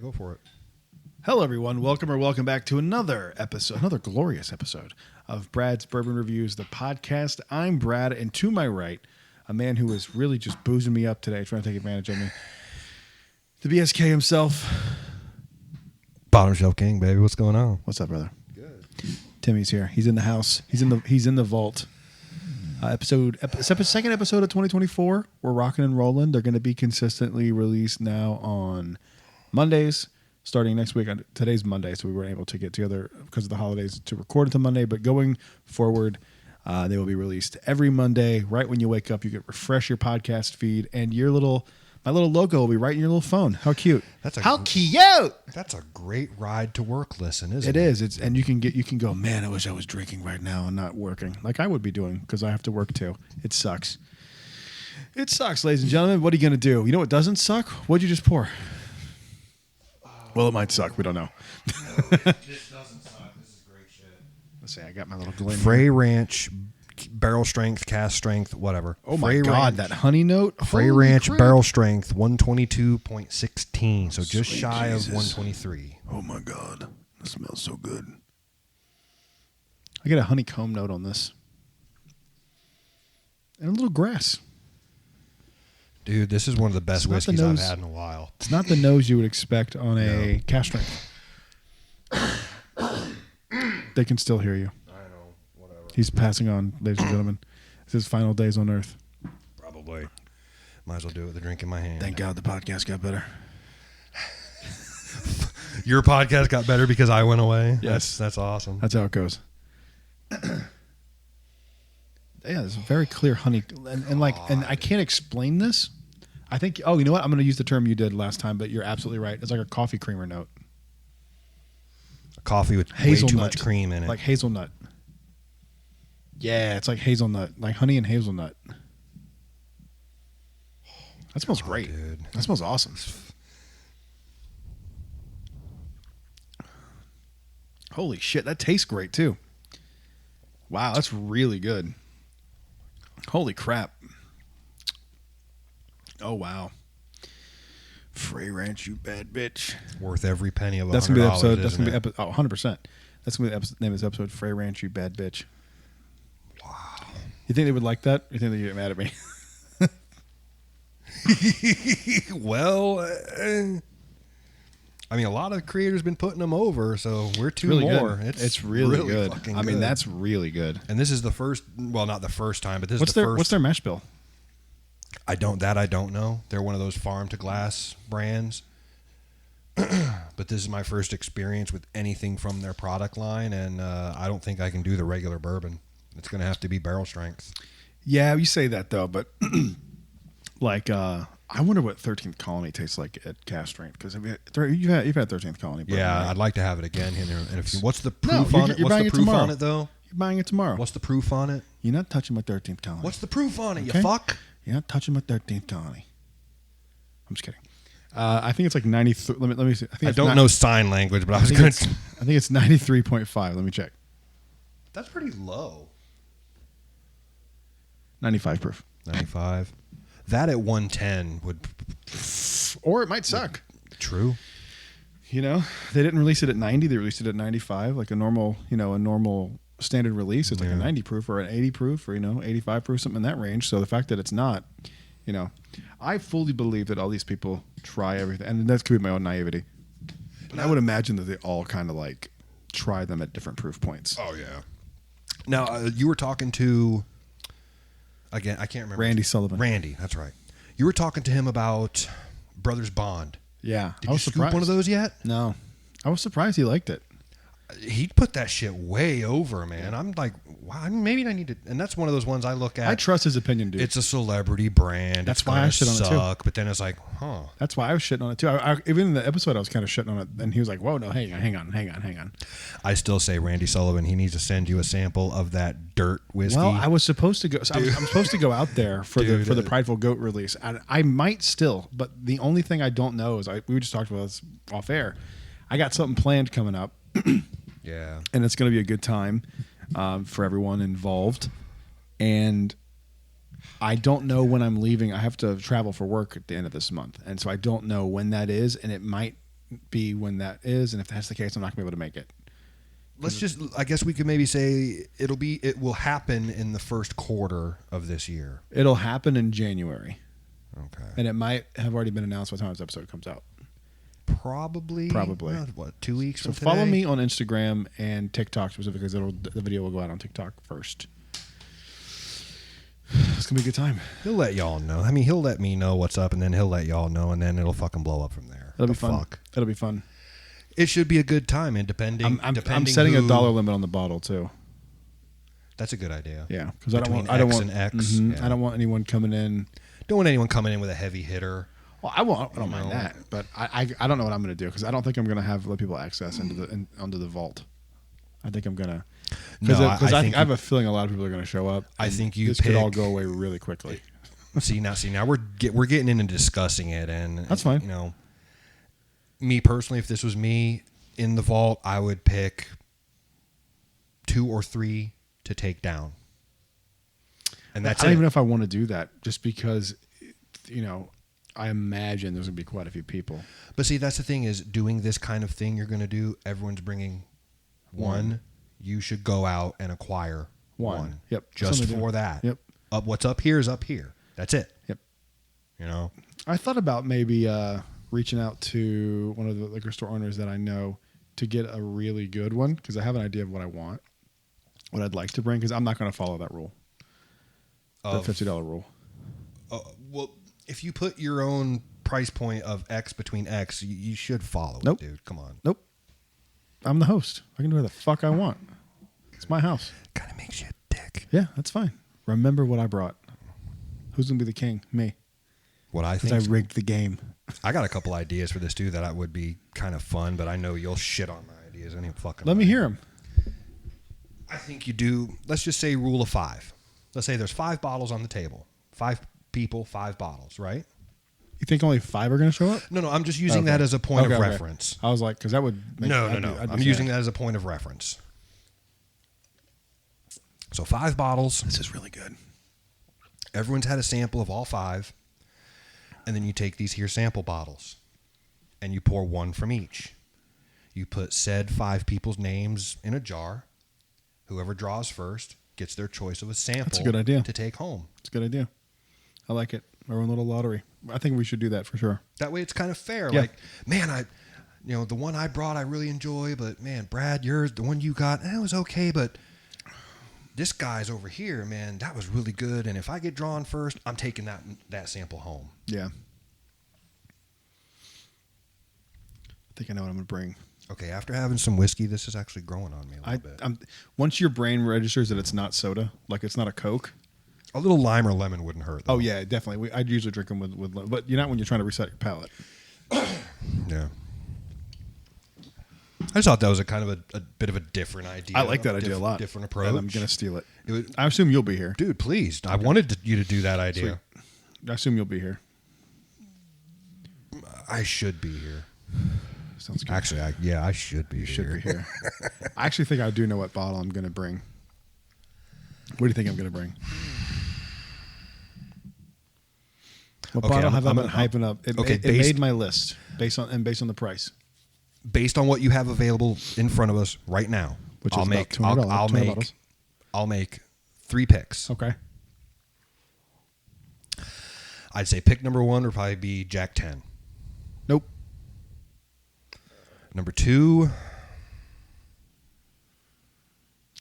Go for it. Hello, everyone. Welcome back to another glorious episode of Brad's Bourbon Reviews, the podcast. I'm Brad, and to my right, a man who is really just boozing me up today, trying to take advantage of me, the BSK himself. Bottom Shelf King, baby. What's going on? What's up, brother? Good. Timmy's here. He's in the house. He's in the vault. Second episode of 2024. We're rocking and rolling. They're going to be consistently released now on Mondays, starting next week. Today's Monday, so we weren't able to get together because of the holidays to record until Monday. But going forward, they will be released every Monday. Right when you wake up, you get refresh your podcast feed, and my little logo will be right in your little phone. How cute! How cute! That's a great ride to work. Listen, isn't it? It is. And you can go. Man, I wish I was drinking right now and not working, like I would be doing because I have to work too. It sucks. It sucks, ladies and gentlemen. What are you gonna do? You know what doesn't suck? What'd you just pour? Well, it might suck. We don't know. This doesn't suck. This is great shit. Let's see. I got my little Glen. Frey Ranch, barrel strength, cask strength, whatever. Oh my God, that honey note. Frey Holy Ranch crap. barrel strength, 122.16, so just Sweet shy Jesus. of 123. Oh my God, that smells so good. I get a honeycomb note on this, and a little grass. Dude, this is one of the best It's not the whiskeys I've nose. had in a while. It's not the nose you would expect on a cask strength. They can still hear you. I know, whatever. He's passing on, ladies and gentlemen. It's his final days on Earth. Probably. Might as well do it with a drink in my hand. Thank God the podcast got better. Your podcast got better because I went away? Yes. That's awesome. That's how it goes. Yeah, there's a very clear honey, and I can't explain this. I think. Oh, you know what? I'm going to use the term you did last time, but you're absolutely right. It's like a coffee creamer note, Coffee with way hazelnut, too much cream in it. like hazelnut. Yeah, it's like hazelnut, like honey and hazelnut. That smells great. Dude. That smells awesome. Holy shit, that tastes great too. Wow, that's really good. Holy crap. Oh, wow. Frey Ranch, you bad bitch. Worth every penny of $100. That's going to be the episode. That's isn't going to it? be episode. Oh, 100%. That's going to be the name of this episode, Frey Ranch, you bad bitch. Wow. You think they would like that? Or you think they'd get mad at me? Well, I mean, a lot of creators been putting them over, so we're two really more. good. It's really good. Fucking I mean, good. that's really good. And this is the first. Well, not the first time, but this What's is the first. What's their mash bill? I don't know. They're one of those farm to glass brands. But this is my first experience with anything from their product line, and I don't think I can do the regular bourbon. It's going to have to be barrel strength. Yeah, you say that though, but I wonder what 13th Colony tastes like at cask strength, because you've had 13th Colony. Bourbon, Yeah, right? I'd like to have it again here. And if you, what's the proof No, on it? you're What's buying the it proof tomorrow. on it, though? You're buying it tomorrow. What's the proof on it? You're not touching my 13th Colony. What's the proof on it, Okay. you fuck? You're not touching my 13th Colony. I'm just kidding. I think it's like 93. Let me see. I don't know sign language, but I was going to... I think it's 93.5. Let me check. That's pretty low. 95 proof. 95. That at 110 would... Or it might suck. True. You know, they didn't release it at 90. They released it at 95, like a normal standard release. It's like a 90 proof or an 80 proof or 85 proof, something in that range. So the fact that it's not, I fully believe that all these people try everything, and that could be my own naivety. But I would imagine that they all kind of like try them at different proof points. Oh, yeah. Now, you were talking to... Again, I can't remember. Randy Sullivan. Randy, that's right. You were talking to him about Brothers Bond. Yeah, Did I you was scoop surprised. one of those yet? No, I was surprised he liked it. He put that shit way over, man. I'm like, wow, maybe I need to... And that's one of those ones I look at. I trust his opinion, dude. It's a celebrity brand. That's it's why I gonna shit on it, too. suck, but then it's like, huh. That's why I was shitting on it too. Even in the episode, I was kind of shitting on it, and he was like, "Whoa, no, hang on." I still say Randy Sullivan. He needs to send you a sample of that dirt whiskey. Well, I was supposed to go. So I'm supposed to go out there for Dude, the Prideful Goat release, and I might still. But the only thing I don't know is we just talked about this off air. I got something planned coming up. Yeah. And it's going to be a good time for everyone involved. And I don't know when I'm leaving. I have to travel for work at the end of this month. And so I don't know when that is. And it might be when that is, and if that's the case, I'm not gonna be able to make it. I guess we could maybe say it will happen in the first quarter of this year. It'll happen in January. Okay. And it might have already been announced by the time this episode comes out. Probably. What, 2 weeks So from today? follow me on Instagram and TikTok specifically, because the video will go out on TikTok first. It's going to be a good time. He'll let y'all know. I mean, he'll let me know what's up, and then he'll let y'all know, and then it'll fucking blow up from there. It'll be fun. It'll be fun. It should be a good time, and depending I'm setting a dollar limit on the bottle too. That's a good idea. Yeah, because I don't want X. Yeah. I don't want anyone coming in. Don't want anyone coming in with a heavy hitter. Well, I don't mind that, but I don't know what I'm going to do, because I don't think I'm going to let people access onto the vault. I think I'm going to, because I have a feeling a lot of people are going to show up. I think this could all go away really quickly. See now we're getting into discussing it, and that's fine. You know, me personally, if this was me in the vault, I would pick 2 or 3 to take down, and that's I don't even know if I want to do that, just because, I imagine there's going to be quite a few people. But see, that's the thing, is doing this kind of thing you're going to do, everyone's bringing one. You should go out and acquire one. Yep. Just for that. Yep. What's up here is up here. That's it. Yep. I thought about maybe reaching out to one of the liquor store owners that I know to get a really good one, because I have an idea of what I want, what I'd like to bring, because I'm not going to follow that rule. The $50 rule. Well, if you put your own price point of X between X, you should follow it, dude. Come on. Nope. I'm the host. I can do whatever the fuck I want. It's my house. Kind of makes you a dick. Yeah, that's fine. Remember what I brought. Who's going to be the king? Me. What I think. Because I rigged the game. I got a couple ideas for this, too, that would be kind of fun, but I know you'll shit on my ideas. I ain't fucking. Let me hear them. I think you do. Let's just say rule of 5. Let's say there's 5 bottles on the table. 5 people, 5 bottles, right? You think only 5 are going to show up? No, I'm just using that as a point of reference. I was like, because that would make No. I'm using that as a point of reference. So 5 bottles. This is really good. Everyone's had a sample of all 5. And then you take these here sample bottles and you pour one from each. You put said 5 people's names in a jar. Whoever draws first gets their choice of a sample. That's a good idea. To take home. It's a good idea. I like it. Our own little lottery. I think we should do that for sure. That way it's kind of fair. Yeah. Like, man, the one I brought I really enjoy, but man, Brad, the one you got, it was okay, but this guy's over here, man, that was really good. And if I get drawn first, I'm taking that sample home. Yeah. I think I know what I'm going to bring. Okay, after having some whiskey, this is actually growing on me a little bit. Once your brain registers that it's not soda, like it's not a Coke. A little lime or lemon wouldn't hurt, though. Oh, yeah, definitely. I'd usually drink them with but you're not when you're trying to reset your palate. Yeah. I just thought that was a kind of a bit of a different idea. I like that idea a lot. Different approach. And I'm going to steal it. I assume you'll be here. Dude, please. Okay. I wanted you to do that idea. Sweet. I assume you'll be here. I should be here. Sounds good. Actually, I should be here. You should be here. I actually think I do know what bottle I'm going to bring. What do you think I'm going to bring? What bottle have I been hyping up? It made my list based on the price. Based on what you have available in front of us right now, which is about $200. I'll make 3 picks. Okay. I'd say pick number 1 would probably be Jack 10. Nope. Number 2.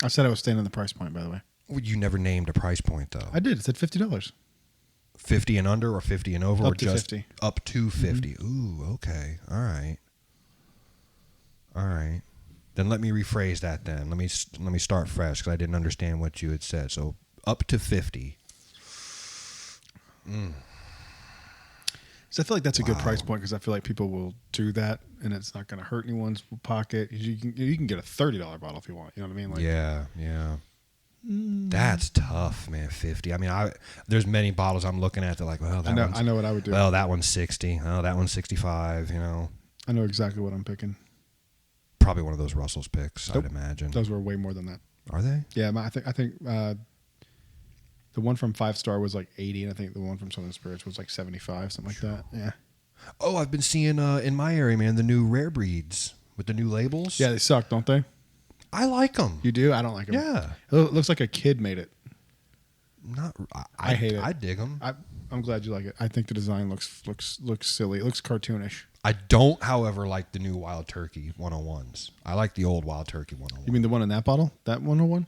I said I was staying on the price point, by the way. Well, you never named a price point, though. I did. It said $50. 50 and under, or 50 and over, up or to just 50. Up to 50. Mm-hmm. Ooh, okay. All right. Then let me rephrase that. Then let me start fresh, because I didn't understand what you had said. So up to 50. So I feel like that's a good price point, because I feel like people will do that, and it's not going to hurt anyone's pocket. You can get a $30 bottle if you want. You know what I mean? Like, yeah. That's tough, man. 50. I mean, there's many bottles I'm looking at that like, well, I know what I would do. Well, that one's 60. Oh, that one's 65. I know exactly what I'm picking. Probably one of those Russell's picks, Nope. I'd imagine. Those were way more than that. Are they? Yeah, I think the one from 5 Star was like 80, and I think the one from Southern Spirits was like 75, something like that. Yeah. Oh, I've been seeing in my area, man, the new rare breeds with the new labels. Yeah, they suck, don't they? I like them. You do? I don't like them. Yeah. It looks like a kid made it. Not. I hate it. I dig them. I'm glad you like it. I think the design looks silly. It looks cartoonish. I don't, however, like the new Wild Turkey 101s. I like the old Wild Turkey 101. You mean the one in that bottle? That 101?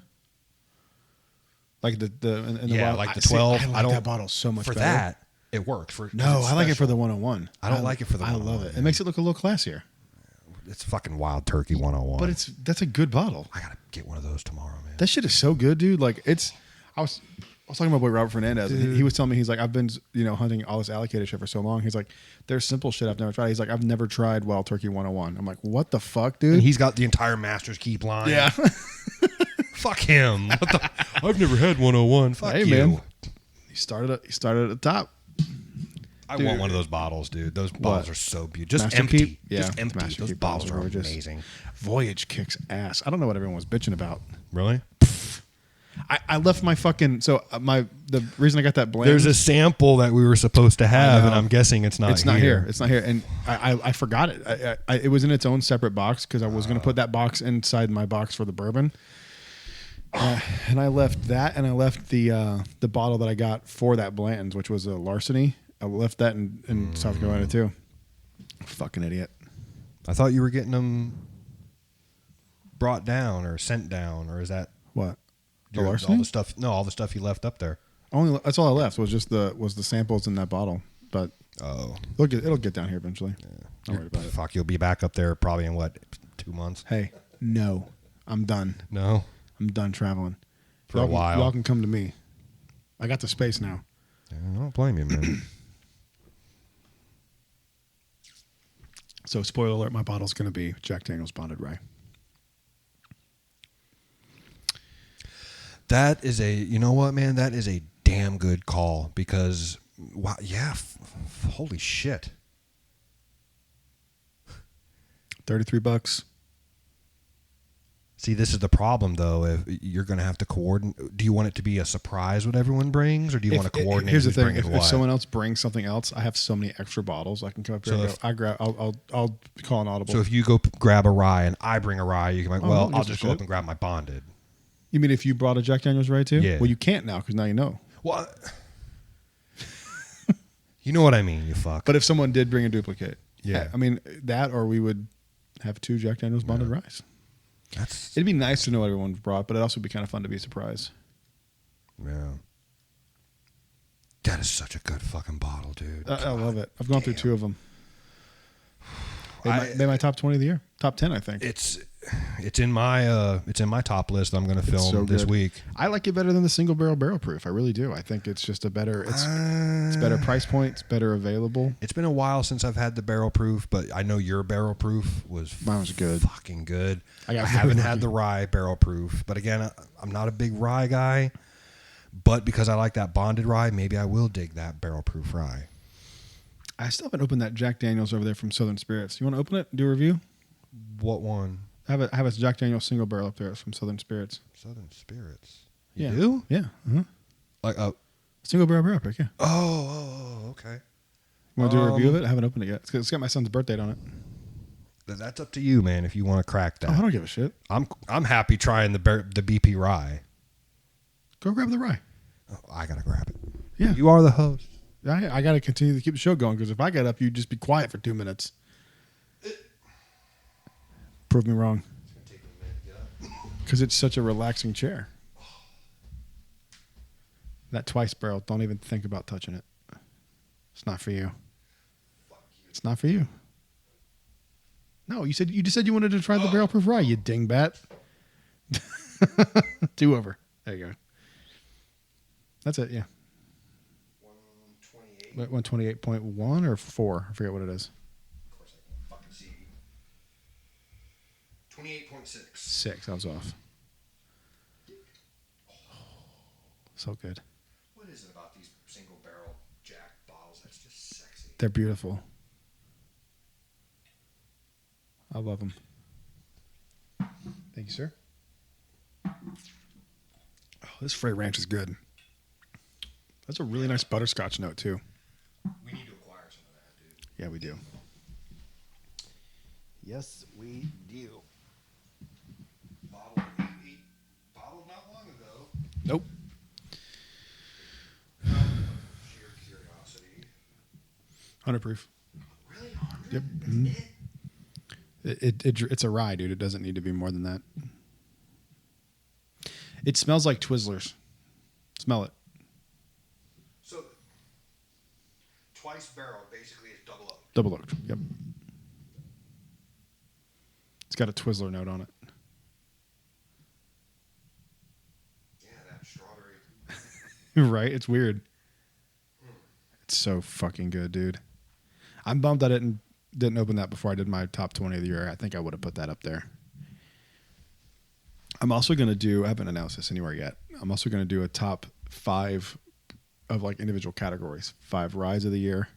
Like the yeah, wild, like the 12. I like that bottle so much for better. that. It works for. No, it's I like it for special. the 101. I don't like it for the. I 101. love it. It makes it look a little classier. It's fucking Wild Turkey 101. But that's a good bottle. I gotta get one of those tomorrow, man. That shit is so good, dude. Like I was talking to my boy Robert Fernandez, and he was telling me, he's like, I've been hunting all this alligator shit for so long. He's like, there's simple shit I've never tried. He's like, I've never tried Wild Turkey 101. I'm like, what the fuck, dude? And he's got the entire Master's Keep line. Yeah. Fuck him. I've never had 101. Fuck Hey, you. man. He started at the top. I Dude. want one of those bottles, dude. Those bottles are so beautiful. Just Master empty. Keep? Yeah, Just empty. Master Those Keep bottles bottles are are just- amazing. Voyage kicks ass. I don't know what everyone was bitching about. Really? I left my fucking the reason I got that blend. There's a sample that we were supposed to have, know. and I'm guessing it's not It's not here. It's not here, and I forgot it. It was in its own separate box because I was going to put that box inside my box for the bourbon. And I left that, and I left the bottle that I got for that blend, which was a Larceny. I left that in South Carolina too. Fucking idiot. I thought you were getting them brought down or sent down, or is that What? The all Larceny? the stuff? No, all the stuff you left up there. That's all I left was just the samples in that bottle. But Oh, it'll get down here eventually. Don't worry about it. fuck! You'll be back up there probably in what, 2 months? Hey, no, I'm done. No, I'm done traveling For a while. Y'all can come to me. I got the space now. I don't blame you, man. So, spoiler alert: my bottle's going to be Jack Daniel's Bonded Rye. That is you know what, man? That is a damn good call because, wow, yeah, holy shit. $33. See, this is the problem, though. If you're going to have to coordinate, do you want it to be a surprise what everyone brings, or do you want to coordinate? Here's the who's thing: bringing if what? someone else brings something else, I have so many extra bottles. I can come up here. So and go, I'll call an audible. So if you go grab a rye and I bring a rye, you can be like, Oh, well, no, I'll gives a just go shit. up and grab my bonded. You mean if you brought a Jack Daniel's Rye too? Yeah. Well, you can't now because now you know. Well, you know what I mean, you fuck. But if someone did bring a duplicate, Yeah. I mean that, or we would have 2 Jack Daniel's Bonded Ryes. That's It'd be nice to know what everyone's brought, but it'd also be kind of fun to be surprised. yeah. That is such a good fucking bottle, dude. I love it. I've gone through 2 of them. I- Made my top 20 of the year, top 10, I think. It's in my top list. I'm going to film so this good. week. I like it better than the single barrel proof. I really do. I think it's just it's better price point. It's better available. It's been a while since I've had the barrel proof, but I know your barrel proof was Mine was good. fucking good. I got haven't really had the rye barrel proof, but again, I'm not a big rye guy. But because I like that bonded rye, maybe I will dig that barrel proof rye. I still haven't opened that Jack Daniel's over there from Southern Spirits. You want to open it? Do a review? What one? I have a Jack Daniel's single barrel up there. It's from Southern Spirits. Southern Spirits. You Yeah. do? Yeah. Uh-huh. Like Single barrel pick, yeah. Okay. You want to do a review of it? I haven't opened it yet. It's got my son's birthday on it. That's up to you, man. If you want to crack that, Oh, I don't give a shit. I'm happy trying the BP rye. Go grab the rye. Oh, I gotta grab it. Yeah. You are the host. I got to continue to keep the show going because if I got up, you'd just be quiet for 2 minutes. Prove me wrong. It's gonna take me a minute to get up. Because it's such a relaxing chair. That twice barrel, don't even think about touching it. It's not for you. It's not for you. No, you just said you wanted to try the barrel proof rye, you dingbat. 2 over. There you go. That's it, yeah. 128. 128.1 or 4? I forget what it is. Of course I can fucking see. 28.6. 6. I was off. So good. What is it about these single barrel Jack bottles that's just sexy? They're beautiful. I love them. Thank you, sir. Oh, this Frey Ranch is good. That's a really nice butterscotch note, too. We need to acquire some of that, dude. Yeah, we do. Yes, we do. Bottled not long ago. Nope. Sheer curiosity. 100 proof. Really? 100? Yep. It's a rye, dude. It doesn't need to be more than that. It smells like Twizzlers. Smell it. So, twice barrel basically is double oak. Double oaked. Yep. It's got a Twizzler note on it. Yeah, that strawberry. Right? It's weird. It's so fucking good, dude. I'm bummed I didn't open that before I did my top 20 of the year. I think I would have put that up there. I'm also going to do, I haven't announced this anywhere yet. I'm also going to do a top 5 of like individual categories. 5 ryes of the year.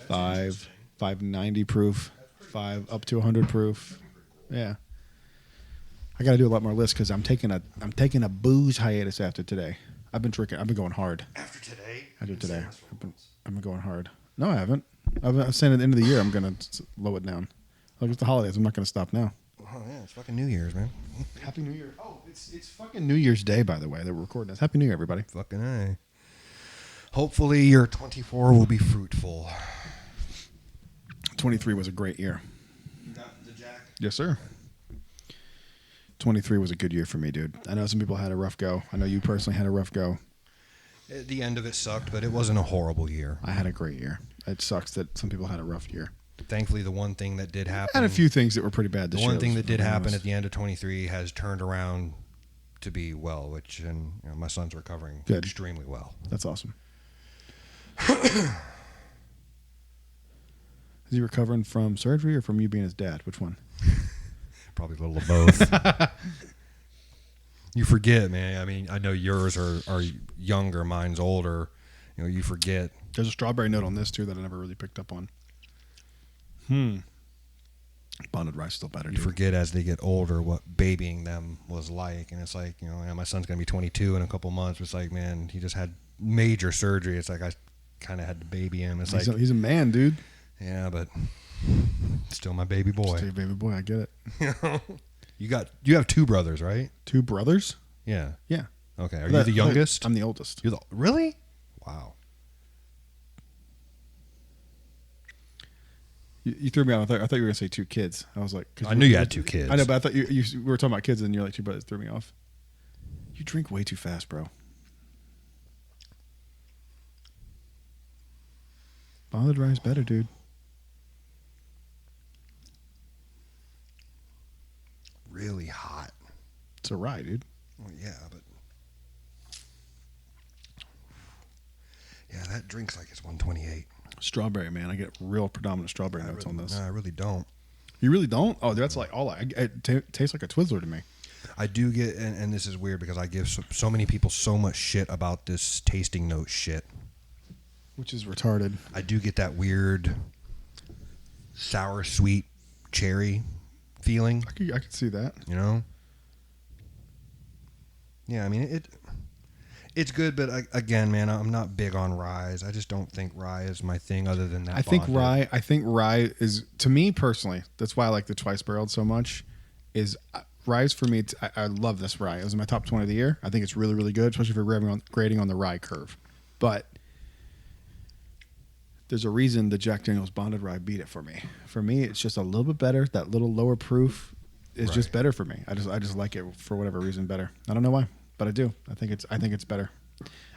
That's 5 90 proof. 5 up to 100 proof. Yeah. I got to do a lot more lists because I'm taking a booze hiatus after today. I've been drinking. I've been going hard. After today? After today. I've been going hard. No, I haven't. I'm saying at the end of the year, I'm going to low it down. Like it's the holidays. I'm not going to stop now. Oh, yeah. It's fucking New Year's, man. Happy New Year. Oh, it's fucking New Year's Day, by the way, that we're recording this. Happy New Year, everybody. Fucking A. Hopefully your 24 will be fruitful. 23 was a great year. You got the Jack? Yes, sir. 23 was a good year for me, dude. I know some people had a rough go. I know you personally had a rough go. The end of it sucked, but it wasn't a horrible year. I had a great year. It sucks that some people had a rough year. Thankfully, the one thing that did happen... And a few things that were pretty bad this year. The one thing that did happen at the end of 23 has turned around to be well, which and my son's recovering extremely well. That's awesome. Is he recovering from surgery or from you being his dad? Which one? Probably a little of both. You forget, man. I mean, I know yours are younger, mine's older. You forget. There's a strawberry note on this too that I never really picked up on. Bonded rice still better. You forget as they get older what babying them was like, and it's like my son's gonna be 22 in a couple months. It's like, man, he just had major surgery. It's like I kind of had to baby him. It's he's a man, dude. Yeah, but still my baby boy. Still your baby boy. I get it. You have 2 brothers, right? 2 brothers? Yeah. Yeah. Okay. Are you the youngest? I'm the oldest. Really? Wow. You threw me off. I thought you were gonna say 2 kids. I was like, I knew you had 2 kids. I know, but I thought we were talking about kids, and you're like 2 brothers. Threw me off. You drink way too fast, bro. Bonded rice better, dude. Really hot. It's a rye, dude. Well, yeah, but that drink's like it's 128. Strawberry, man. I get real predominant strawberry notes on this. No, I really don't. You really don't? Oh, that's like all it tastes like a Twizzler to me. I do get, and this is weird because I give so many people so much shit about this tasting note shit. Which is retarded. I do get that weird sour, sweet cherry feeling. I could see that. Yeah, I mean, it's good, but again, man, I'm not big on rye. I just don't think rye is my thing other than that. I think rye is, to me personally, that's why I like the twice barreled so much, is rye for me, I love this rye. It was in my top 20 of the year. I think it's really, really good, especially for grading on the rye curve. But there's a reason the Jack Daniel's Bonded Rye beat it for me. For me, it's just a little bit better. That little lower proof is just better for me. I just like it for whatever reason better. I don't know why, but I do. I think it's better.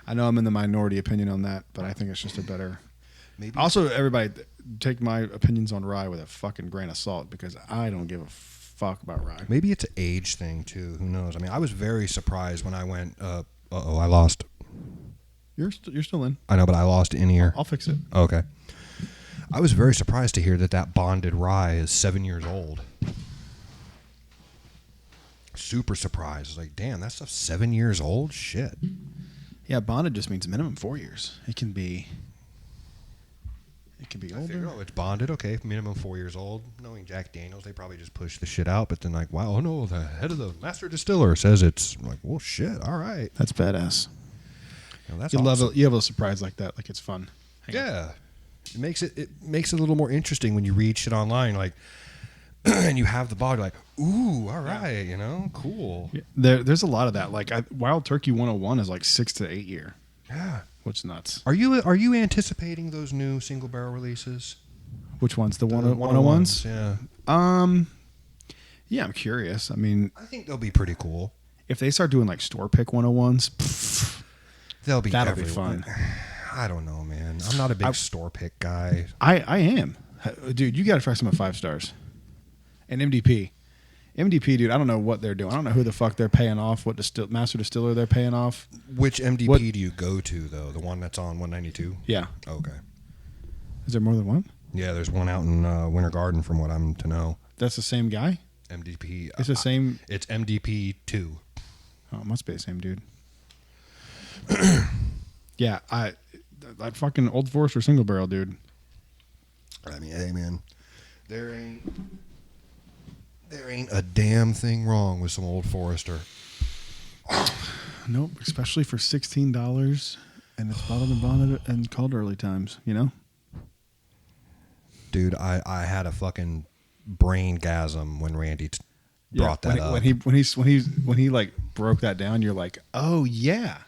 I know I'm in the minority opinion on that, but I think it's just a better. Maybe. Also, everybody take my opinions on rye with a fucking grain of salt because I don't give a fuck about rye. Maybe it's an age thing too. Who knows? I mean, I was very surprised when I went. I lost. You're still in. I know, but I lost in here. I'll fix it. Okay. I was very surprised to hear that bonded rye is 7 years old. Super surprised. Like, damn, that stuff's 7 years old? Shit. Yeah, bonded just means minimum 4 years. It can be older. It's bonded. Okay, minimum 4 years old. Knowing Jack Daniels, they probably just push the shit out. But then like, wow, oh no, the head of the master distiller says it's like, well, shit. All right. That's badass. That's you awesome. you have a surprise like that. Like it's fun. Yeah. It makes it a little more interesting when you read shit online, like, and you have the bottle, like, ooh, all right, you know, cool. Yeah. There's a lot of that. Like Wild Turkey 101 is like 6 to 8 year. Yeah. Which is nuts. Are you anticipating those new single barrel releases? Which ones? The 101s? Yeah. Yeah, I'm curious. I mean, I think they'll be pretty cool. if they start doing like store pick 101s, They'll be that'll everywhere. be fun. I don't know, man. I'm not a big store pick guy. I am. Dude, you got to try some of 5 stars. And MDP. MDP, dude, I don't know what they're doing. I don't know who the fuck they're paying off, what master distiller they're paying off. Which MDP do you go to, though? The one that's on 192? Yeah. Okay. Is there more than one? Yeah, there's one out in Winter Garden, from what I'm to know. That's the same guy? MDP. It's the same. It's MDP 2. Oh, it must be the same dude. Yeah, that fucking Old Forester single barrel, dude. I mean, hey, man, there ain't a damn thing wrong with some Old Forester. Nope, especially for $16, and it's bottled and bonded and called early times. You know, dude, I had a fucking brain gasm when Randy brought that up. When he like broke that down, you're like, oh yeah.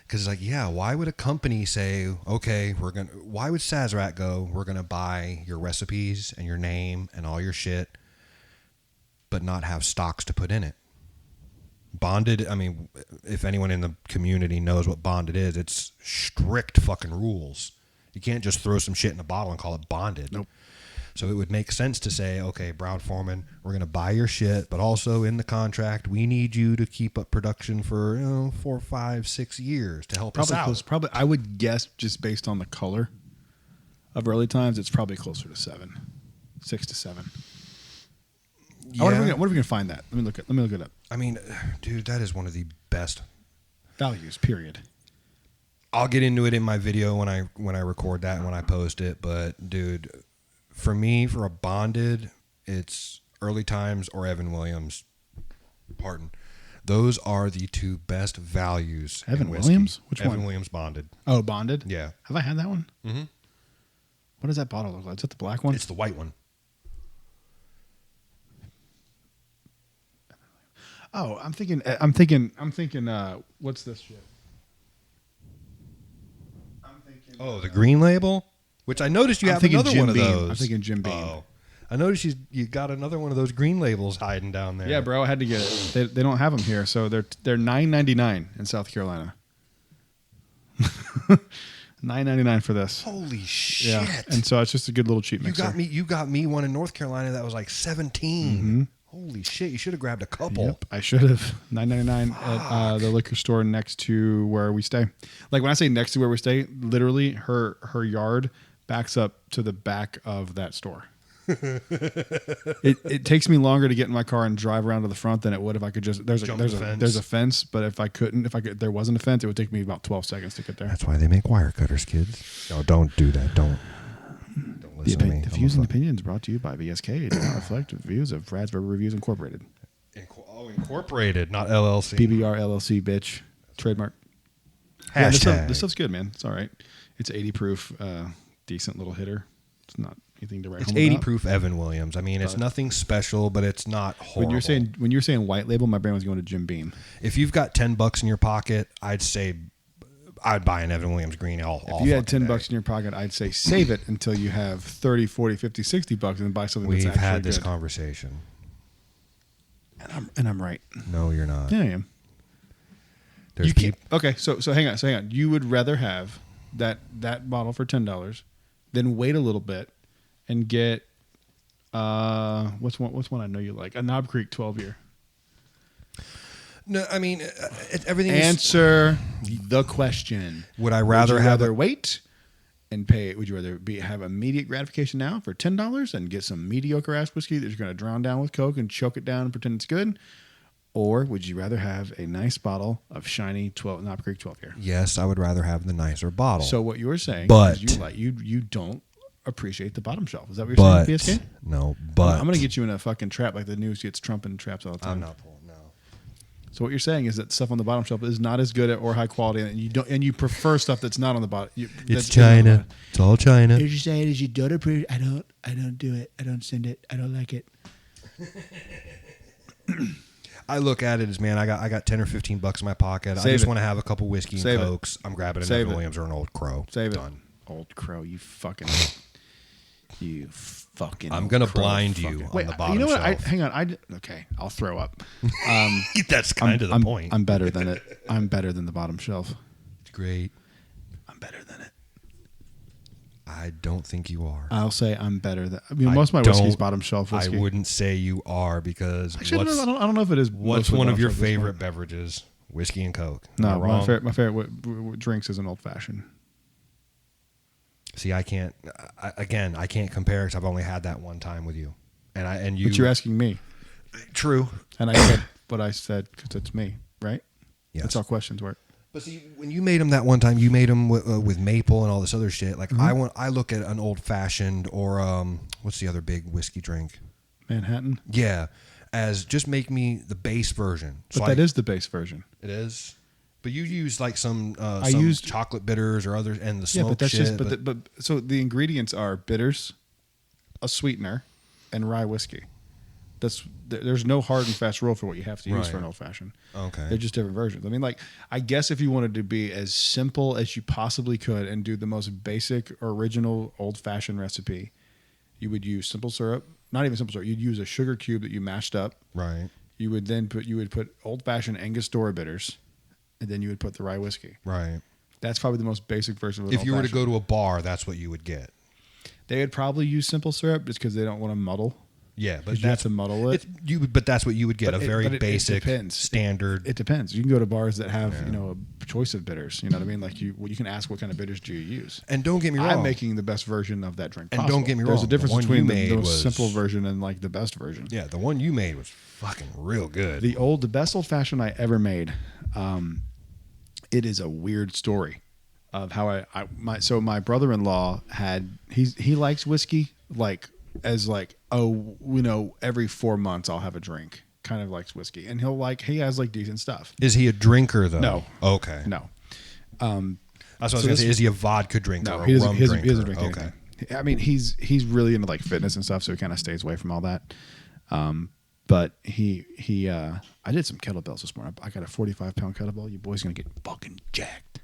Because it's like, yeah, why would a company say, okay, why would Sazerac go, we're going to buy your recipes and your name and all your shit, but not have stocks to put in it? Bonded, I mean, if anyone in the community knows what bonded is, it's strict fucking rules. You can't just throw some shit in a bottle and call it bonded. Nope. So it would make sense to say, okay, Brown-Forman, we're going to buy your shit, but also in the contract, we need you to keep up production for 4, 5, 6 years to help us out. Probably, I would guess, just based on the color of early times, it's probably closer to 6 to 7. Yeah. I wonder if we can find that. Let me look it up. I mean, dude, that is one of the best Values, period. I'll get into it in my video when I record that and when I post it, but dude, for me, for a bonded, it's Early Times or Evan Williams. Pardon. Those are the 2 best values. Evan in whiskey. Williams? Which one? Evan Williams bonded. Oh, bonded? Yeah. Have I had that one? Mm-hmm. What does that bottle look like? Is that the black one? It's the white one. Oh, I'm thinking. What's this shit? I'm thinking. Oh, the green label, which I noticed you I'm have thinking another Jim one of Beam. those. I'm thinking Jim Beam. Oh, I noticed you got another one of those green labels hiding down there. Yeah, bro, I had to get it. They don't have them here, so they're $9.99 in South Carolina. $9.99 for this. Holy shit! Yeah, and so it's just a good little cheap mixer. You got me one in North Carolina that was like 17. Mm-hmm. Holy shit! You should have grabbed a couple. Yep, I should have. $9.99 at the liquor store next to where we stay. Like when I say next to where we stay, literally her yard backs up to the back of that store. It takes me longer to get in my car and drive around to the front than it would if I could just there's a fence, but if there wasn't a fence, it would take me about 12 seconds to get there. That's why they make wire cutters, kids. No, don't do that. Don't listen to me. The views and opinions brought to you by VSK do not reflect the views of Brad's Bourbon Reviews Incorporated. Incorporated, not LLC. PBR LLC, bitch. Trademark. Hashtag. Yeah, this stuff's good, man. It's all right. It's 80 proof, decent little hitter. It's not anything to write It's home 80 about. proof Evan Williams. I mean, it's nothing special, but it's not horrible. When you're saying white label, my brain was going to Jim Beam. If you've got $10 in your pocket, I'd say I'd buy an Evan Williams green all If you had fucking $10 day. in your pocket, I'd say save it until you have 30, 40, 50, 60 bucks and buy something that's We've actually had this good. conversation. And I'm right. No, you're not. Yeah, I am. There's You can't, okay, so hang on. You would rather have that bottle for $10 than wait a little bit and get what's one I know you like? A Knob Creek 12-year. No, I mean everything. Answer the question. Would I rather wait and pay? Would you rather have immediate gratification now for $10 and get some mediocre ass whiskey that you're going to drown down with Coke and choke it down and pretend it's good? Or would you rather have a nice bottle of shiny Knob Creek 12-year? Yes, I would rather have the nicer bottle. So what you're saying But- is you don't appreciate the bottom shelf. Is that what you're saying, PSK? No, but I'm going to get you in a fucking trap like the news gets Trump in traps all the time. I'm not pulling. No. So what you're saying is that stuff on the bottom shelf is not as good or high quality, and you prefer stuff that's not on the bottom. It's China. It's all China. What you're saying is you don't approve. I don't do it. I don't send it. I don't like it. I look at it as, man, I got 10 or 15 bucks in my pocket. I Save just it. want to have a couple whiskey and Save it. Cokes. I'm grabbing an Save Evan it. Williams or an Old Crow. Save Done. it. Old Crow, you fucking. I'm gonna blind you on Wait, the bottom you know what? shelf. Hang on. Okay, I'll throw up. That's kind of the point. I'm better than it. I'm better than the bottom shelf. It's great. I'm better than it. I don't think you are. I'll say I'm better than. I mean, most of my whiskey's bottom shelf whiskey. I wouldn't say you are because Actually, I don't know if it is. what's mostly one of bottom your shelf at this favorite point. beverages? Whiskey and Coke. Am I No, wrong? my favorite drinks is an old fashioned. See, I can't. I can't compare because I've only had that one time with you, and you. But you're asking me, True. and I said what I said because it's me, right? Yes. That's how questions work. But see, when you made them that one time, you made them with maple and all this other shit. Like I look at an old fashioned or what's the other big whiskey drink? Manhattan. Yeah, as just make me the base version. But that is the base version. It is. But you use like some used chocolate bitters or others and the smoke but that's shit. just so the ingredients are bitters, a sweetener, and rye whiskey. There's no hard and fast rule for what you have to use for an old fashioned. Okay. They're just different versions. I mean, like, I guess if you wanted to be as simple as you possibly could and do the most basic original old fashioned recipe, you would use simple syrup. Not even simple syrup. You'd use a sugar cube that you mashed up. Right. You would put old fashioned Angostura bitters, and then you would put the rye whiskey. Right. That's probably the most basic version of an If you were to old-fashioned. go to a bar, that's what you would get. They would probably use simple syrup just because they don't want to muddle. Yeah, but You have to muddle it. But that's what you would get. But A it- very but it basic, depends. standard. It depends. You can go to bars that have a choice of bitters. You know what I mean? Like you can ask what kind of bitters do you use. And don't get me wrong. I'm making the best version of that drink. And possible. don't get me There's wrong, a difference the one between you the made most was- simple version and like the best version. Yeah, the one you made was fucking real good. The best old fashioned I ever made. It is a weird story of how my brother-in-law he likes whiskey every 4 months I'll have a drink. Kind of likes whiskey, and he has like decent stuff. Is he a drinker though? No. Okay. No. That's what I was gonna say. Is he a vodka drinker? No, or he a doesn't, rum he doesn't, drinker? he doesn't drink Okay. anything. I mean, he's really into like fitness and stuff, so he kind of stays away from all that. But I did some kettlebells this morning. I got a 45-pound kettlebell. You boys gonna get fucking jacked.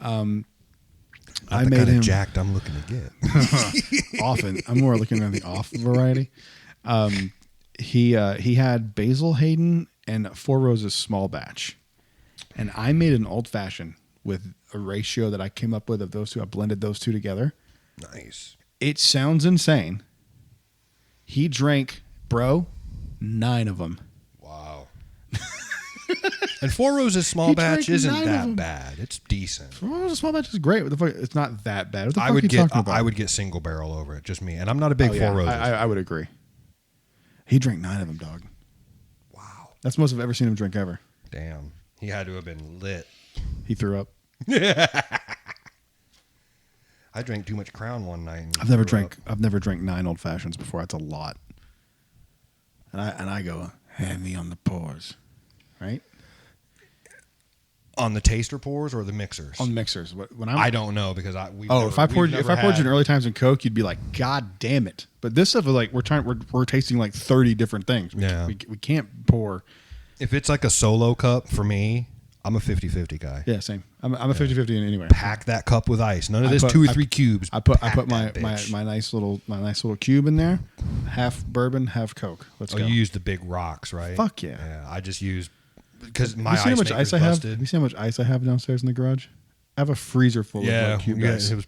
I made him jacked. I'm looking to get. often. I'm more looking at the off variety. He had Basil Hayden and Four Roses small batch, and I made an old fashioned with a ratio that I came up with of those two. I blended those two together. Nice. It sounds insane. He drank, 9 of them. Wow. And Four Roses small He batch drank isn't 9 of that them. bad. It's decent. Four Roses small batch is great. What the fuck? It's not that bad. What the fuck I would are you get. talking about? I would get single barrel over it. Just me, and I'm not a big Oh, yeah. Four Roses. I would agree. He drank 9 of them, dog. Wow. That's the most I've ever seen him drink ever. Damn. He had to have been lit. He threw up. I drank too much Crown one night. And I've never threw drank. I've never drank 9 old fashions before. That's a lot. And I go heavy on the pours, right? on the taster pours or the mixers. On mixers. When I don't know because if I poured you in early times in Coke, you'd be like, God damn it! But this stuff is like we're tasting like 30 different things. We can't pour. If it's like a solo cup for me, I'm a 50-50 guy. Yeah, same. I'm a 50-50 in anywhere. Pack that cup with ice. None of this 2 or 3 cubes. I put Pack my that bitch. nice little cube in there. Half bourbon, half Coke. Let's go. You use the big rocks, right? Fuck yeah. Yeah, I just use because my Have you seen ice how much maker's ice I have? busted. Have you seen how much ice I have downstairs in the garage? I have a freezer full of like cube ice. It was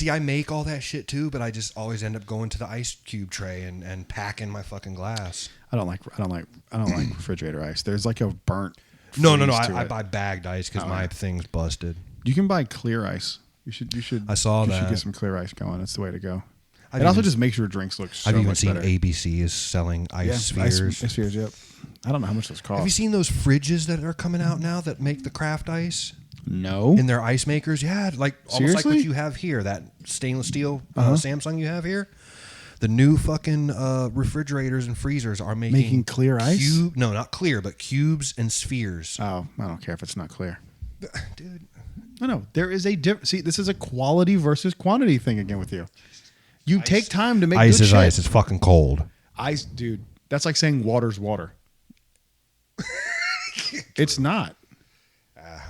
I make all that shit too, but I just always end up going to the ice cube tray and packing my fucking glass. I don't like refrigerator ice. There's like a burnt. No. freeze to I it. buy bagged ice because my thing's busted. You can buy clear ice. You should. I saw you that. should get some clear ice going. That's the way to go. I've It also even- just makes your drinks look so I've even much seen better. ABC is selling ice spheres. Ice spheres, yep. I don't know how much those cost. Have you seen those fridges that are coming out now that make the craft ice No. in their ice makers? Yeah, like almost like what Seriously? you have here, that stainless steel Samsung you have here. The new fucking refrigerators and freezers are making clear ice. No, not clear, but cubes and spheres. Oh, I don't care if it's not clear, Dude. No. There is a difference. See, this is a quality versus quantity thing again with you. You take time to make ice good is shit. ice. It's fucking cold. Ice, dude. That's like saying water's water. It's not.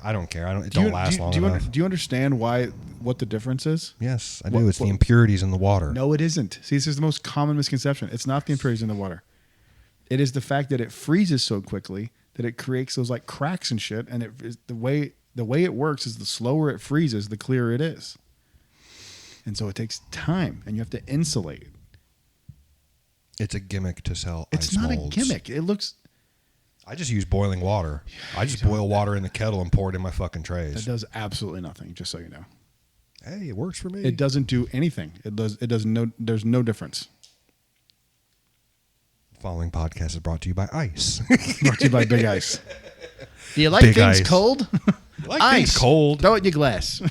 I don't care. It don't last long enough. Do you understand what the difference is? Yes, I do. It's the impurities in the water. No, it isn't. See, this is the most common misconception. It's not the impurities in the water. It is the fact that it freezes so quickly that it creates those like cracks and shit. And the way it works is the slower it freezes, the clearer it is. And so it takes time, and you have to insulate. It's a gimmick to sell It's ice not molds. a gimmick. It looks. I just use boiling water. I just boil water in the kettle and pour it in my fucking That trays. does absolutely nothing. Just so you know, Hey, it works for me. it doesn't do anything. It does no. There's no difference. The following podcast is brought to you by ice. Brought to you by Big Ice. Do you like Big things Ice. cold? Like Ice. things cold. Throw it in your glass.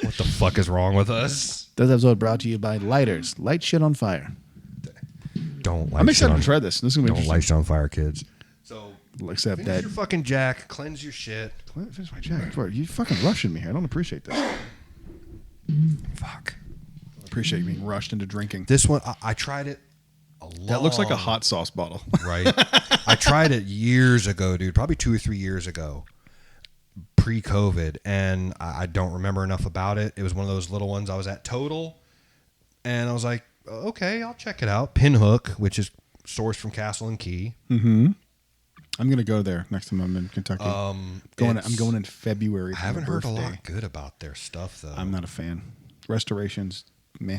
What the fuck is wrong with us? This episode brought to you by lighters. Light shit on fire. Don't light I'm shit excited on, to try this. This is gonna be Don't light shit on fire, kids. So Except finish that. your fucking jack. Cleanse your shit. Finish my jacket. You fucking rushing me here. I don't appreciate this. I Fuck. appreciate you being rushed into drinking. This one, I tried it a long... That looks like a hot sauce bottle. Right? I tried it years ago, dude. Probably 2 or 3 years ago. Pre-COVID. And I don't remember enough about it. It was one of those little ones. I was at Total. And I was like, okay, I'll check it out. Pinhook, which is sourced from Castle and Key. Mm-hmm. I'm gonna go there next time I'm in Kentucky. I'm going in February. I haven't heard a lot good about their stuff, though. I'm not a fan. Restorations, meh.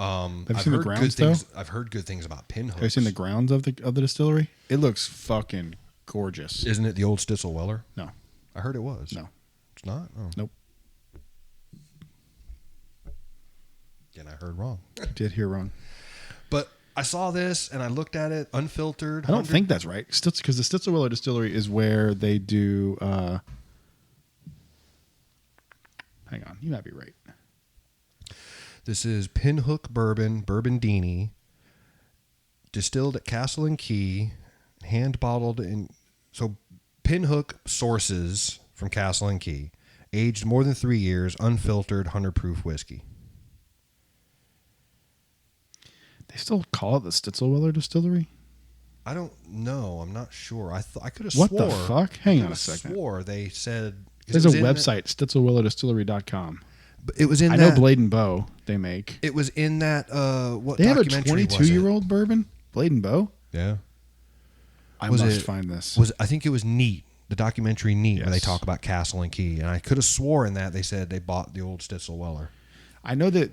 Have you I've seen the heard grounds, good things. though? I've heard good things about Pinhooks. Have you seen the grounds of the distillery? It looks fucking gorgeous. Isn't it the old Stitzel Weller? No, I heard it was. no, It's not? Oh. nope. Again, I heard wrong. You did hear wrong. But I saw this and I looked at it unfiltered. I don't think that's right. Because the Stitzelwiller Distillery is where they do. Hang on, you might be right. This is Pinhook Bourbon, Bourbondini, distilled at Castle and Key, hand bottled in. So Pinhook sources from Castle and Key, aged more than 3 years, unfiltered, 100 proof whiskey. They still call it the Stitzelwiller Distillery? I don't know. I'm not sure. I could have What swore. the fuck? Hang I on a could've second. Swore they said There's a website, stitzelwillerdistillery.com. It was in. I know Blade and Bow they make. It was in that. What They have a documentary was it? 22-year-old bourbon, Blade and Bow. Yeah. I Was must it- find this. I think it was Neat, the documentary Neat, where they Yes. talk about Castle and Key, and I could have swore in that they said they bought the old Stitzel Weller. I know that.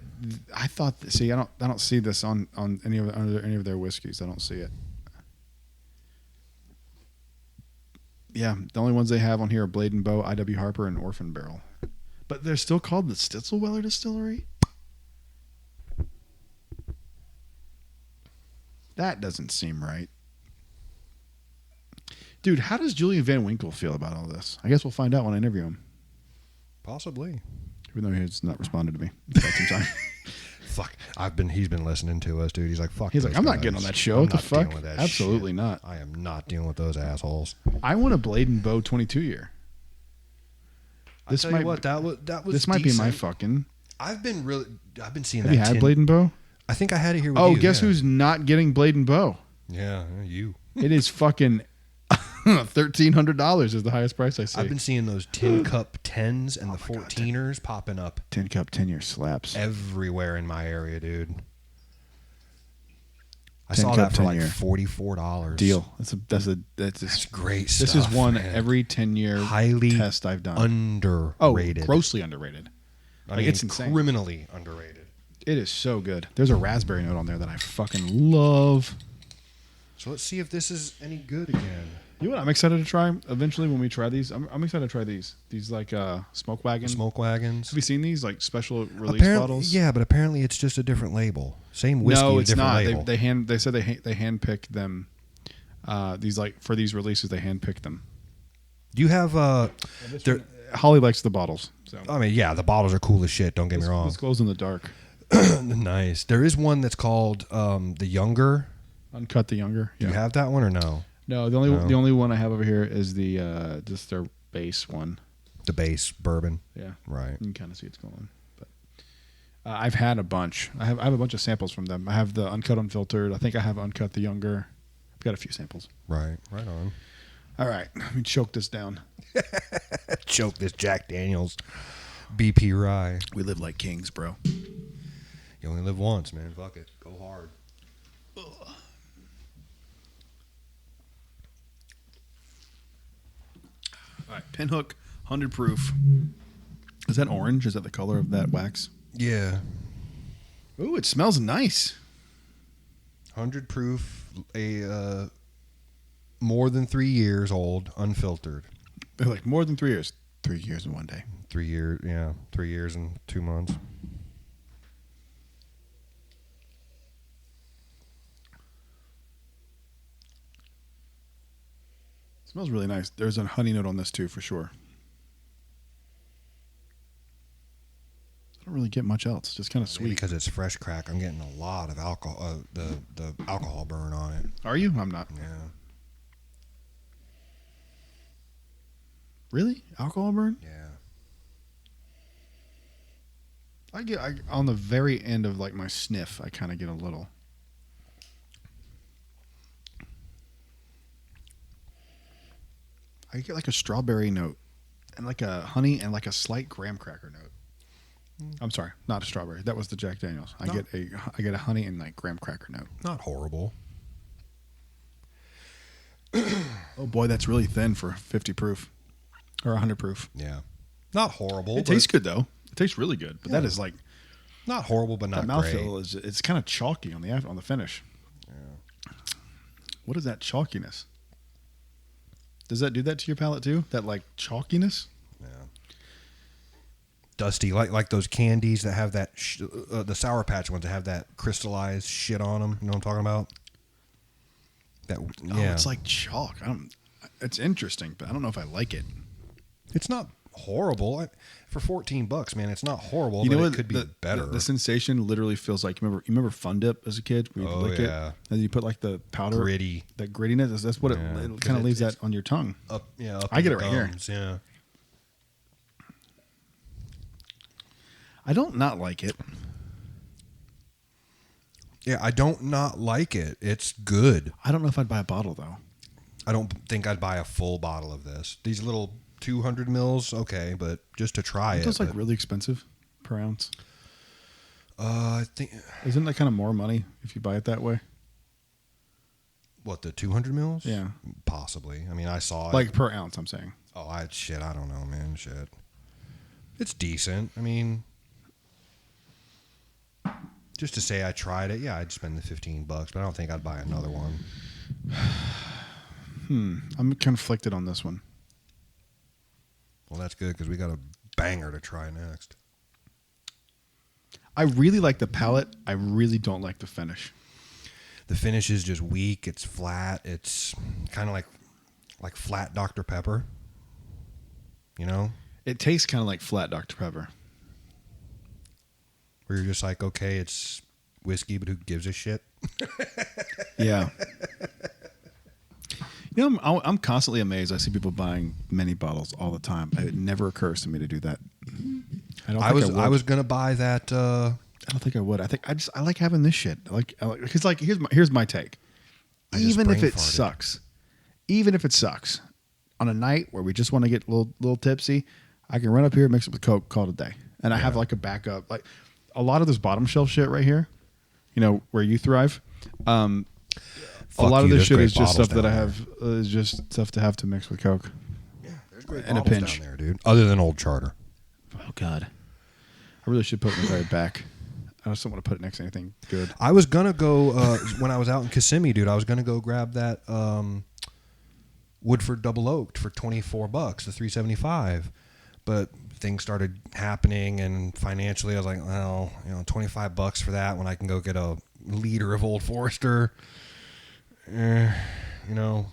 I thought. See, I don't see this on any of their whiskeys. I don't see it. Yeah, the only ones they have on here are Blade and Bow, I.W. Harper, and Orphan Barrel. But they're still called the Stitzelweller Distillery? That doesn't seem right. Dude, how does Julian Van Winkle feel about all this? I guess we'll find out when I interview him. Possibly. Even though he has not responded to me in quite some time. Fuck. He's been listening to us, dude. He's like, fuck. He's like, those I'm not guys. getting on that show. I'm What the not fuck? dealing with that Absolutely shit. not. I am not dealing with those assholes. I want a Blade and Bow 22 year. I tell you what, that was This might be my decent. fucking. I've been seeing Have that. you had Blade and Bow? I think I had it here with Oh, you. guess yeah. who's not getting Blade and Bow? Yeah, you. It is fucking $1,300 is the highest price I see. I've been seeing those tin cup 10s and the 14ers popping up 10 cup 10-year slaps. everywhere in my area, dude. I 10 saw cup that for like 10-year. $44. Deal. That's Great stuff. This is one man. every 10-year Highly test I've done. underrated. Grossly underrated. I mean, it's insane. criminally underrated. It is so good. There's a raspberry note on there that I fucking love. So let's see if this is any good again. You know what I'm excited to try eventually when we try these? I'm excited to try these. These like smoke wagon. Smoke wagons. Have you seen these like special release bottles? Yeah, but apparently it's just a different label. Same whiskey, No, it's different not. label. They said they handpicked them. These like for these releases they handpicked them. Do you have Holly likes the bottles. So I mean, yeah, the bottles are cool as shit. Don't get me wrong. This glows in the dark. Nice. There is one that's called the Younger. Uncut the Younger. Do you have that one or no? No, the only one I have over here is the just their base one. The base bourbon. Yeah. Right. You can kind of see it's going. But I've had a bunch. I have a bunch of samples from them. I have the Uncut Unfiltered. I think I have Uncut the Younger. I've got a few samples. Right. Right on. All right. Let me choke this down. Choke this Jack Daniels BP rye. We live like kings, bro. You only live once, man. Fuck it. Go hard. Ugh. All right. Pinhook, 100 proof. Is that orange? Is that the color of that wax? Yeah. Ooh, it smells nice. 100 proof, a more than 3 years old, unfiltered. They're like more than 3 years. 3 years in one day. 3 years, yeah. 3 years and 2 months. Smells really nice. There's a honey note on this too, for sure. I don't really get much else. Just kind of sweet. Because it's fresh crack, I'm getting a lot of alcohol. The alcohol burn on it. Are you? I'm not. Yeah. Really? Alcohol burn? Yeah. I on the very end of like my sniff, I kind of get a little. I get like a strawberry note, and like a honey, and like a slight graham cracker note. I'm sorry, not a strawberry. That was the Jack Daniels. I get a honey and like graham cracker note. Not horrible. Oh boy, that's really thin for 50 proof or 100 proof. Yeah. Not horrible. It tastes good though. It tastes really good, but that is like not horrible, but not that great. mouthfeel is it's kind of chalky on the finish. Yeah. What is that chalkiness? Does that do that to your palate too? That like chalkiness? Yeah. Dusty, like those candies that have that the Sour Patch ones that have that crystallized shit on them. You know what I'm talking about? That yeah. Oh, it's like chalk. It's interesting, but I don't know if I like it. It's not horrible. For $14, man, it's not horrible. You know but what? It could be better. The sensation literally feels like you remember Fun Dip as a kid when you lick it, and you put like the powder, gritty, that grittiness. That's what it kind of leaves that on your tongue. Up I get it right gums, here. Yeah. I don't not like it. Yeah, I don't not like it. It's good. I don't know if I'd buy a bottle though. I don't think I'd buy a full bottle of this. These little 200 mils, okay, but just to try it. It's like really expensive per ounce. I think. Isn't that kind of more money if you buy it that way? What, the 200 mils? Yeah, possibly. I mean, I saw it like per ounce. I'm saying. Oh, I don't know, man. Shit. It's decent. I mean, just to say I tried it, yeah, I'd spend the $15, but I don't think I'd buy another one. I'm conflicted on this one. Well, that's good because we got a banger to try next. I really like the palate. I really don't like the finish. The finish is just weak. It's flat. It's kind of like flat Dr. Pepper. You know? It tastes kind of like flat Dr. Pepper. Where you're just like, okay, it's whiskey, but who gives a shit? Yeah. You know, I'm constantly amazed. I see people buying many bottles all the time. It never occurs to me to do that. I was gonna buy that. I don't think I would. I like having this shit. I like because like here's my take. Even if it sucks, on a night where we just want to get a little tipsy, I can run up here, mix it with Coke, call it a day, and I have like a backup. Like a lot of this bottom shelf shit right here, you know, where you thrive. A lot of this shit is just stuff that I have. Is just stuff to have to mix with Coke. Yeah, there's great and a bottles pinch down there, dude. Other than Old Charter. Oh God, I really should put it in the very back. I just don't want to put it next to anything good. I was gonna go when I was out in Kissimmee, dude. I was gonna go grab that Woodford Double Oaked for $24, the 375, but things started happening, and financially, I was like, well, you know, $25 for that when I can go get a liter of Old Forester. You know.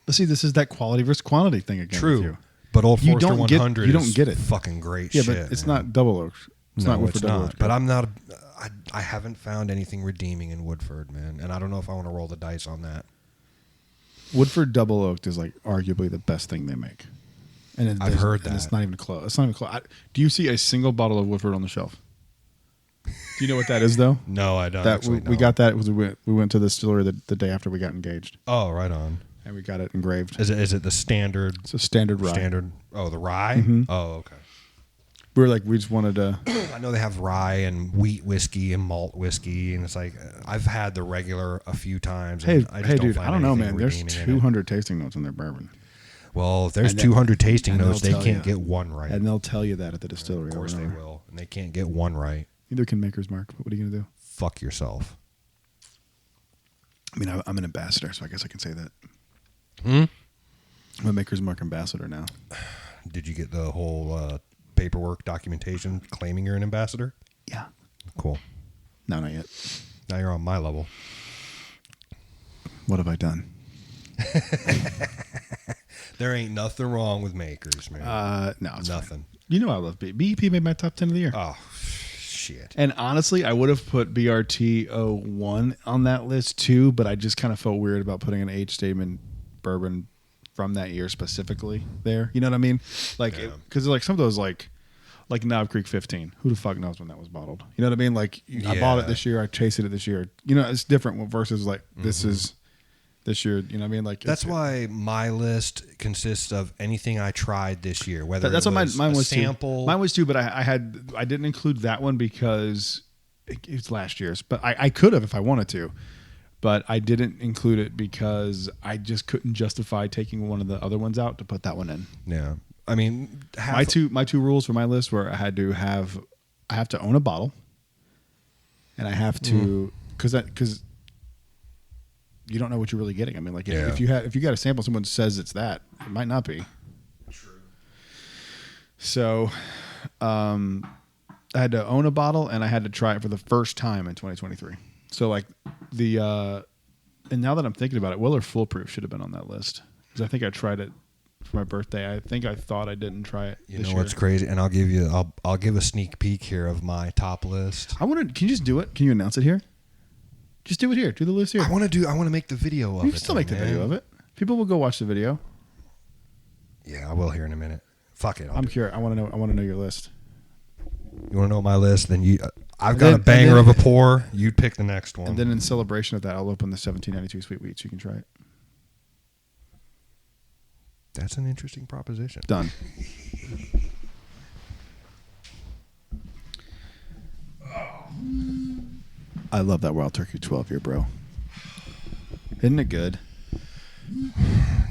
But see, this is that quality versus quantity thing again. True. With you. But Old Forester 100 you don't get it. fucking great yeah, shit. but it's not double oak. It's not Woodford Double Oak. But I'm not. I haven't found anything redeeming in Woodford, man, and I don't know if I want to roll the dice on that. Woodford Double Oaked is like arguably the best thing they make. And I've heard that. And it's not even close. It's not even close. Do you see a single bottle of Woodford on the shelf? Do you know what that is, though? No, I don't. That we got that. We went to the distillery the day after we got engaged. Oh, right on. And we got it engraved. Is it the standard? It's a standard rye. Standard. Oh, the rye. Mm-hmm. Oh, okay. We just wanted to. I know they have rye and wheat whiskey and malt whiskey, and it's like I've had the regular a few times. And Dude, I don't know, man. There's redeeming 200 tasting notes in their bourbon, Well, if there's 200 tasting notes, they they'll can't tell get one right. and they'll tell you that at the distillery. Of course over they and over. will, and they can't get one right. Neither can Maker's Mark. But what are you gonna do? Fuck yourself. I mean, I'm an ambassador, so I guess I can say that. Hmm? I'm a Maker's Mark ambassador now. Did you get the whole paperwork documentation claiming you're an ambassador? Yeah. Cool. No, not yet. Now you're on my level. What have I done? There ain't nothing wrong with Makers, man. No, it's nothing. Fine. You know I love BEP. BEP made my top 10 of the year. Oh, shit. And honestly, I would have put BRT 01 on that list too, but I just kind of felt weird about putting an age statement bourbon from that year specifically there. You know what I mean? Like, because like some of those like Knob Creek 15. Who the fuck knows when that was bottled? You know what I mean? Like I bought it this year. I tasted it this year. You know, it's different versus like this is this year. You know what I mean? Like that's why my list consists of anything I tried this year. Whether that's it what was mine a was sample. Too. Mine was too, but I didn't include that one because it's last year's. But I could have if I wanted to. But I didn't include it because I just couldn't justify taking one of the other ones out to put that one in. Yeah, I mean, my two rules for my list were I have to own a bottle, and I have to because you don't know what you're really getting. I mean, like if you got a sample, someone says it's that, it might not be. True. So, I had to own a bottle, and I had to try it for the first time in 2023. So like and now that I'm thinking about it, Weller Foolproof should have been on that list because I think I tried it for my birthday. I thought I didn't try it. You know what's crazy? And I'll give a sneak peek here of my top list. Can you just do it? Can you announce it here? Just do it here. Do the list here. I want to make the video of it. You can still make the video of it. People will go watch the video. Yeah, I will here in a minute. Fuck it. I'm curious. I want to know your list. You want to know my list? Then I've got a banger of a pour. You pick the next one. And then in celebration of that, I'll open the 1792 Sweet Wheat so you can try it. That's an interesting proposition. Done. I love that Wild Turkey 12 year, bro. Isn't it good?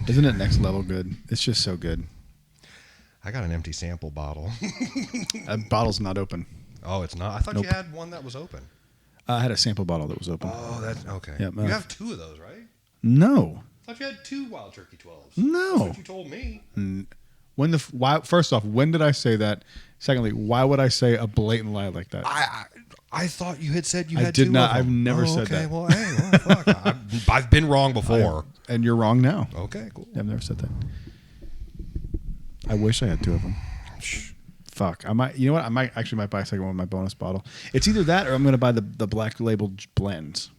Isn't it next level good? It's just so good. I got an empty sample bottle. That bottle's not open. Oh, it's not? I thought you had one that was open. I had a sample bottle that was open. Oh, that's okay. Yep, you have two of those, right? No. I thought you had two Wild Turkey 12s. No. That's what you told me. First off, when did I say that? Secondly, why would I say a blatant lie like that? I thought you had said you had two. I did not. Of them. I've never said that. Well, hey, fuck. I've been wrong before. And you're wrong now. Okay, cool. I've never said that. I wish I had two of them. Fuck. I might. You know what? I might buy a second one with my bonus bottle. It's either that or I'm going to buy the black label blends.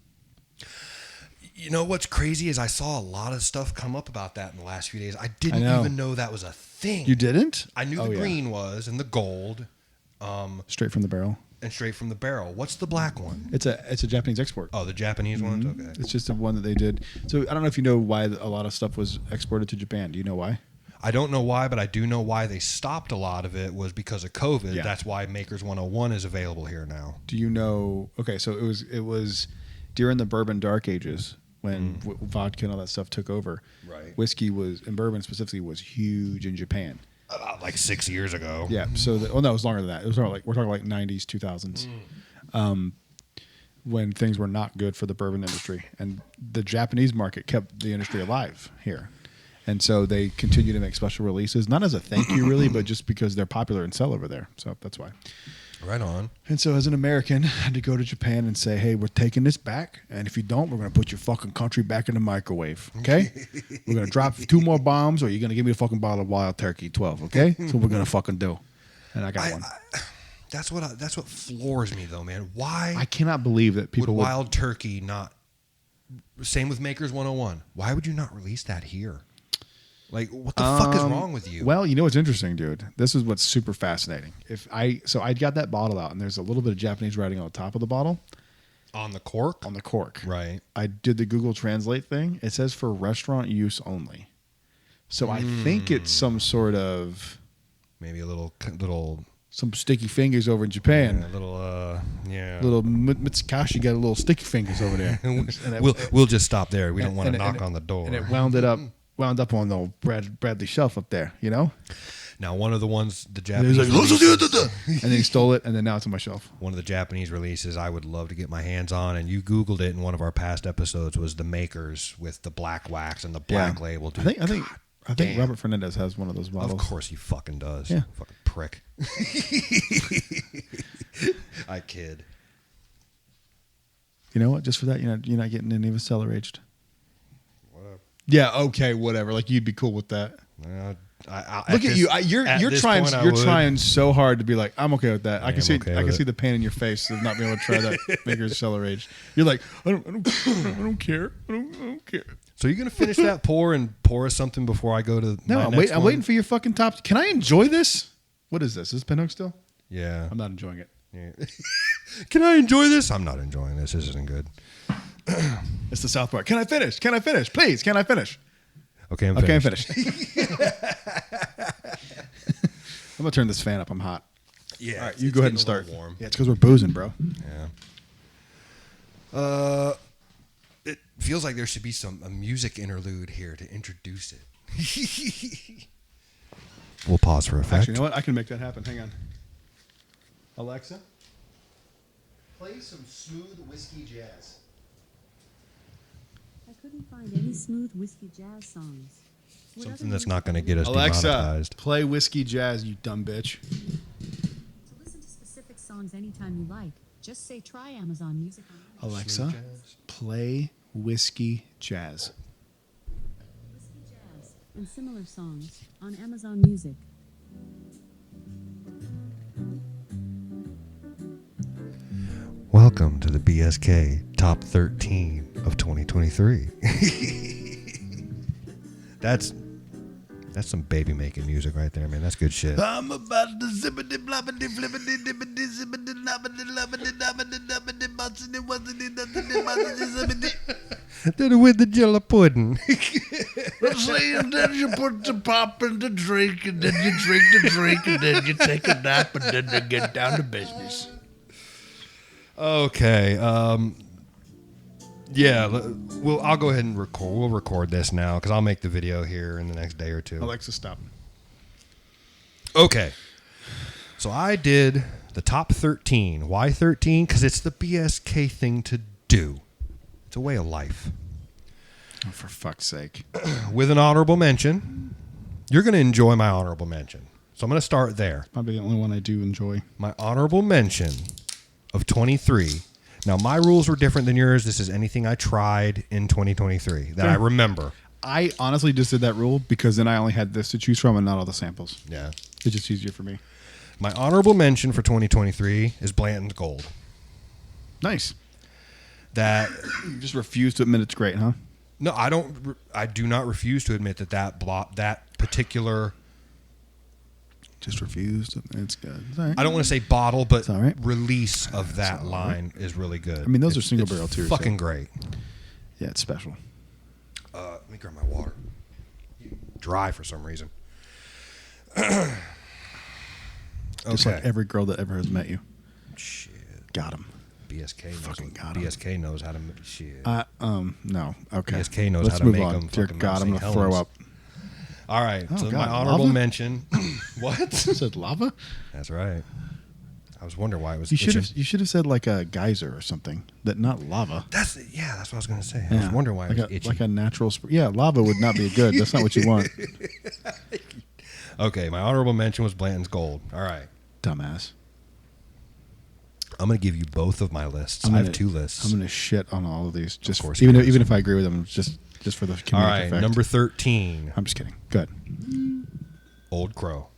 You know what's crazy is I saw a lot of stuff come up about that in the last few days. I didn't even know that was a thing. You didn't? I knew the green was and the gold. Straight from the barrel. And straight from the barrel. What's the black one? It's a Japanese export. Oh, the Japanese ones? Okay. It's just the one that they did. So I don't know if you know why a lot of stuff was exported to Japan. Do you know why? I don't know why, but I do know why they stopped a lot of it was because of COVID. Yeah. That's why Makers 101 is available here now. Do you know? Okay, so it was during the Bourbon Dark Ages when vodka and all that stuff took over. Right. Whiskey and bourbon specifically was huge in Japan. About like 6 years ago. Yeah. So no, it was longer than that. It was we're talking like 90s, 2000s. When things were not good for the bourbon industry, and the Japanese market kept the industry alive here. And so they continue to make special releases, not as a thank you really, but just because they're popular and sell over there. So that's why. Right on. And so as an American, I had to go to Japan and say, hey, we're taking this back. And if you don't, we're going to put your fucking country back in the microwave. Okay? We're going to drop 2 more bombs or you're going to give me a fucking bottle of Wild Turkey 12. Okay? So we're going to fucking do. And I got one. That's what floors me though, man. Why? I cannot believe that people would Wild Turkey not. Same with Makers 101. Why would you not release that here? Like, what the fuck is wrong with you? Well, you know what's interesting, dude? This is what's super fascinating. I got that bottle out, and there's a little bit of Japanese writing on the top of the bottle. On the cork? On the cork. Right. I did the Google Translate thing. It says for restaurant use only. So I think it's some sort of... Maybe a little... Some sticky fingers over in Japan. Yeah, Little Mitsukashi got a little sticky fingers over there. We'll just stop there. We don't want to knock on the door. And it wound up on the Bradley shelf up there, you know? Now, one of the ones, the Japanese... and then he stole it, and then now it's on my shelf. One of the Japanese releases I would love to get my hands on, and you Googled it in one of our past episodes, was the Makers with the black wax and the black label. Dude. I think Robert Fernandez has one of those bottles. Of course he fucking does. Yeah. Fucking prick. I kid. You know what? Just for that, you're not getting any of us cellar aged. Whatever. Yeah. Okay. Whatever. Like you'd be cool with that. Look at you. You're trying. You're trying so hard to be like, I'm okay with that. I can see the pain in your face of not being able to try that Maker's cellar aged. You're like, I don't care. I don't care. So you're gonna finish that pour and pour us something before I go to I'm waiting for your fucking top. Can I enjoy this? What is this? Is this Pinhook still? Yeah. I'm not enjoying it. Yeah. Can I enjoy this? I'm not enjoying this. This isn't good. It's the South Park. Can I finish? Can I finish? Please, can I finish? Okay, I'm finished. I'm gonna turn this fan up. I'm hot. Yeah. All right, you go ahead and start. Warm. Yeah, it's because we're boozing, bro. Yeah. It feels like there should be a music interlude here to introduce it. We'll pause for effect. Actually, you know what? I can make that happen. Hang on. Alexa, play some smooth whiskey jazz. I couldn't find any smooth whiskey jazz songs. Something that's not going to get us Alexa, demonetized. play whiskey jazz, you dumb bitch. To listen to specific songs anytime you like, just say try Amazon Music. Alexa, play whiskey jazz. Whiskey jazz and similar songs on Amazon Music. Welcome to the BSK Top 13 of 2023. That's some baby making music right there, man. That's good shit. I'm about to zippity bloppity flippity dippity zippity loppity loppity doppity doppity bossity wussity dussity bossity zippity. Did it with the jello pudding. Saying that you put the pop in the drink, and then you drink the drink, and then you take a nap, and then you get down to business. Okay. Yeah. I'll go ahead and record. We'll record this now because I'll make the video here in the next day or two. Alexa, stop. Okay. So I did the top 13. Why 13? Because it's the BSK thing to do. It's a way of life. Oh, for fuck's sake. With an honorable mention. You're going to enjoy my honorable mention. So I'm going to start there. Probably the only one I do enjoy. My honorable mention of 23. Now, my rules were different than yours. This is anything I tried in 2023 that I remember. I honestly just did that rule because then I only had this to choose from and not all the samples. Yeah. It's just easier for me. My honorable mention for 2023 is Blanton's Gold. Nice. That You just refuse to admit it's great, huh? No, I don't. I do not refuse to admit that particular. Just refused. It's good. It's all right. I don't want to say bottle, but all right. release of that line is really good. I mean, those are single barrel too. Fucking great. Yeah, it's special. Let me grab my water. Dry for some reason. Just like every girl that ever has met you. Shit. Got him. BSK knows. Fucking got him. BSK knows how to make shit. No. Okay. BSK knows Let's how to move make on. them. Dear God, I'm gonna throw up. All right. Oh, so God, my honorable lava? mention. What? You said lava? That's right. I was wondering why it was. You should have said like a geyser or something. Not lava. That's what I was gonna say. I was wondering why it was itchy. Like a natural Yeah, lava would not be good. That's not what you want. Okay, my honorable mention was Blanton's Gold. All right. Dumbass. I'm going to give you both of my lists. I have two lists. I'm going to shit on all of these. Just course even if I agree with them, just for the comedic all right, effect. number 13. I'm just kidding. Good. Old Crow.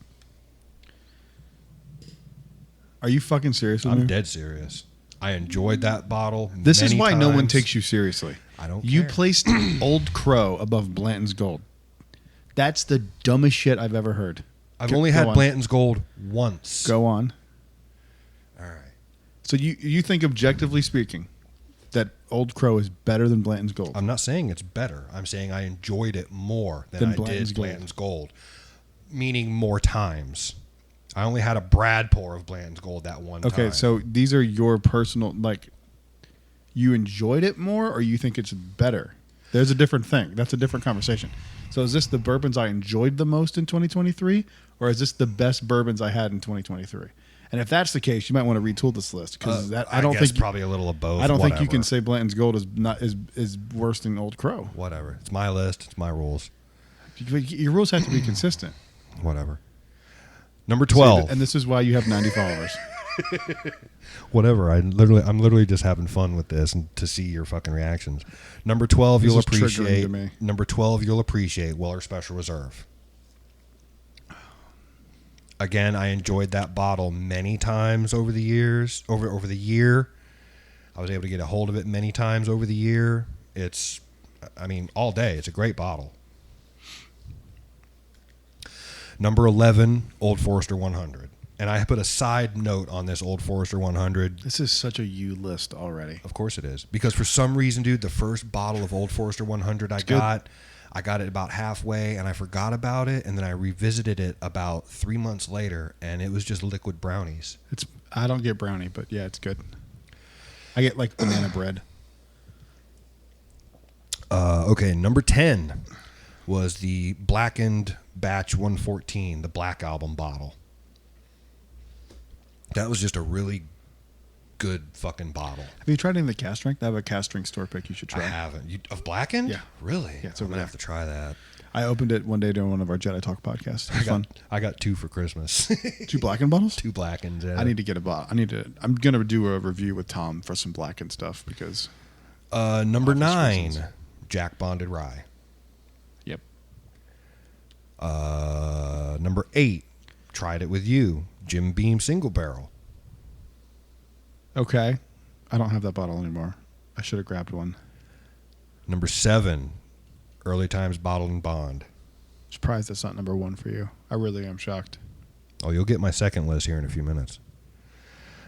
Are you fucking serious with I'm me? dead serious. I enjoyed that bottle. This is many why no one times. takes you seriously. I don't You care. placed Old Crow above Blanton's Gold. That's the dumbest shit I've ever heard. I've Go only had on. Blanton's Gold once. Go on. All right. So you think, objectively speaking, that Old Crow is better than Blanton's Gold? I'm not saying it's better. I'm saying I enjoyed it more than I Blanton's did Gold. Blanton's Gold. Meaning more times. I only had a Brad pour of Blanton's Gold that one time. Okay, so these are your personal, like, you enjoyed it more or you think it's better? There's a different thing. That's a different conversation. So is this the bourbons I enjoyed the most in 2023 or is this the best bourbons I had in 2023? And if that's the case, you might want to retool this list because I don't guess think probably a little of both. I don't think you Whatever. can say Blanton's Gold is worse than Old Crow. Whatever. It's my list. It's my rules. Your rules have to be consistent. Whatever. Number 12. And this is why you have 90 followers. Whatever. I'm literally just having fun with this and to see your fucking reactions. Number 12, This you'll is triggering appreciate. to me. Number 12, you'll appreciate Weller Special Reserve. Again, I enjoyed that bottle many times over the years. Over the year, I was able to get a hold of it many times over the year. It's, I mean, all day. It's a great bottle. Number 11, Old Forester 100. And I put a side note on this Old Forester 100. This is such a you list already. Of course it is. Because for some reason, dude, the first bottle of Old Forester 100 I got it about halfway and I forgot about it. And then I revisited it about 3 months later and it was just liquid brownies. I don't get brownie, but yeah, it's good. I get like banana bread. Okay, number 10 was the Blackened Batch 114, the Black Album bottle. That was just a really good fucking bottle. Have you tried any of the cast strength? I have a cast strength store pick you should try. I haven't. Of Blackened? Yeah. Really? Yeah, it's I'm over going to there. have to try that. I opened it one day during one of our Jedi Talk podcasts. It was fun. I got 2 for Christmas. 2 Blackened bottles? 2 Blackens. Yeah. I need to get a bottle. I'm going to do a review with Tom for some Blackened stuff because... Number obvious 9, reasons. Jack Bonded Rye. Yep. Number 8, tried it with you, Jim Beam Single Barrel. Okay. I don't have that bottle anymore. I should have grabbed one. Number 7, Early Times Bottled and Bond. Surprised that's not number 1 for you. I really am shocked. Oh, you'll get my second list here in a few minutes.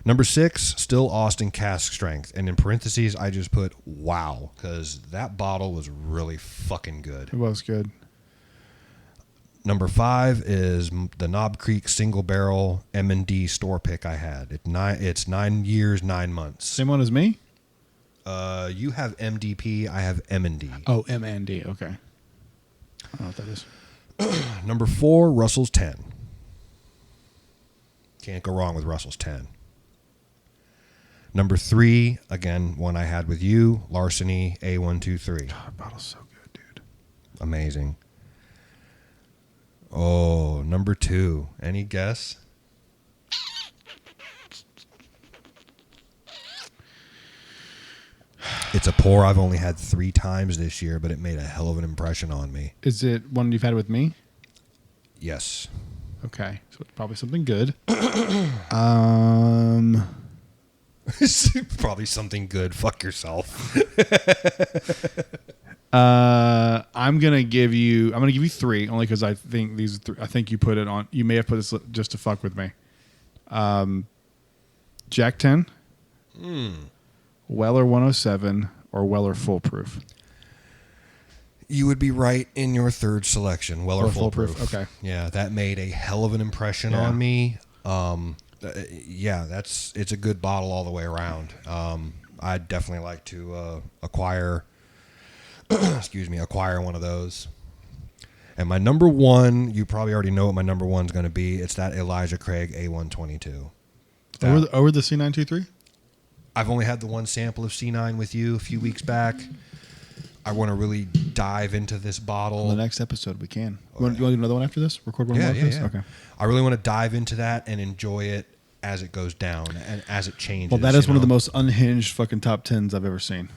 Number 6, still Austin Cask Strength. And in parentheses, I just put wow, because that bottle was really fucking good. It was good. Number 5 is the Knob Creek Single Barrel M&D store pick I had. It's 9 years, 9 months. Same one as me? You have MDP, I have M&D. Oh, M&D. Okay. I don't know what that is. Number 4, Russell's 10. Can't go wrong with Russell's 10. Number 3, again, one I had with you, Larceny A123. God, that bottle's so good, dude. Amazing. Oh, number 2. Any guess? It's a pour I've only had 3 times this year, but it made a hell of an impression on me. Is it one you've had with me? Yes. Okay. So it's probably something good. Probably something good. Fuck yourself. I'm gonna give you 3 only because I think these are I think you put it on. You may have put this just to fuck with me. Jack 10, Weller 107, or Weller Foolproof. You would be right in your third selection, Weller Weller Foolproof. Foolproof, okay. Yeah, that made a hell of an impression Yeah. on me. Yeah, it's a good bottle all the way around. I'd definitely like to acquire one of those. And my number 1, you probably already know what my number 1 is going to be. It's that Elijah Craig A122. Over the C923? I've only had the one sample of C9 with you a few weeks back. I want to really dive into this bottle. On the next episode, we can. You want to do another one after this? Record one more after this? Okay. I really want to dive into that and enjoy it as it goes down and as it changes. Well, that is you one of the know? most unhinged fucking top 10s I've ever seen.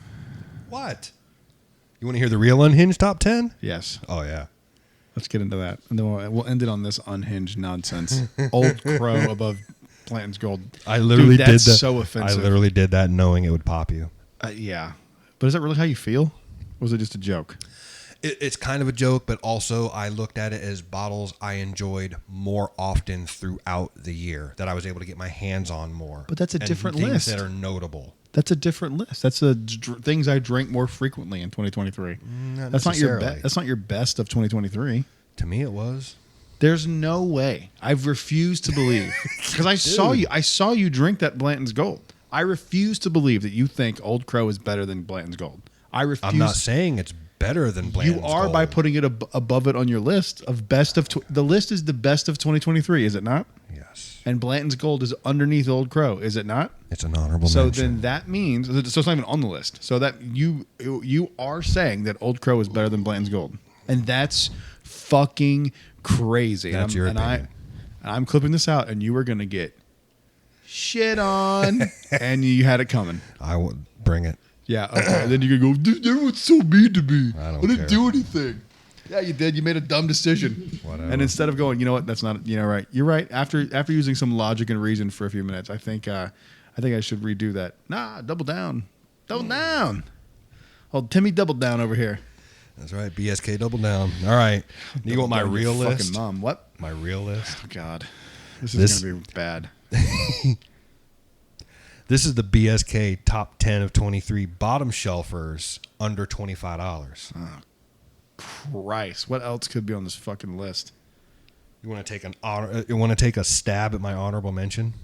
What? You want to hear the real unhinged top 10? Yes. Oh, yeah. Let's get into that. And then we'll end it on this unhinged nonsense. Old Crow above Blanton's Gold. I literally Dude, did that's that. so offensive. I literally did that knowing it would pop you. Yeah. But is that really how you feel? Or was it just a joke? It's kind of a joke, but also I looked at it as bottles I enjoyed more often throughout the year that I was able to get my hands on more. But that's a and different things list. that are notable. That's a different list. That's the things I drank more frequently in 2023. That's not your necessarily. That's not your best of 2023. To me, it was. There's no way. I've refused to believe because I saw you. I saw you drink that Blanton's Gold. I refuse to believe that you think Old Crow is better than Blanton's Gold. I refuse. I'm not saying it's better than Blanton's You are Gold. by putting it above it on your list of best of. The list is the best of 2023, is it not? Yes. And Blanton's Gold is underneath Old Crow, is it not? It's an honorable So mention. then that means so it's not even on the list. So that you are saying that Old Crow is better than Blanton's Gold, and that's fucking crazy. That's your opinion. I'm clipping this out, and you are gonna get shit on, and you had it coming. I would bring it. Yeah. Okay. Then you can go. Dude, everyone's so mean to me. I don't didn't care. do anything. Yeah, you did. You made a dumb decision. Whatever. And instead of going, you know what? That's not. Right. You're right. After using some logic and reason for a few minutes, I think I should redo that. Nah, double down. Double down. Old Timmy doubled down over here. That's right. BSK double down. All right. You want my Double down, real your list? Fucking mom. What? My real list. Oh God. This is gonna be bad. This is the BSK top 10 of 23 bottom shelfers under $25. Christ. What else could be on this fucking list? You want to take a stab at my honorable mention?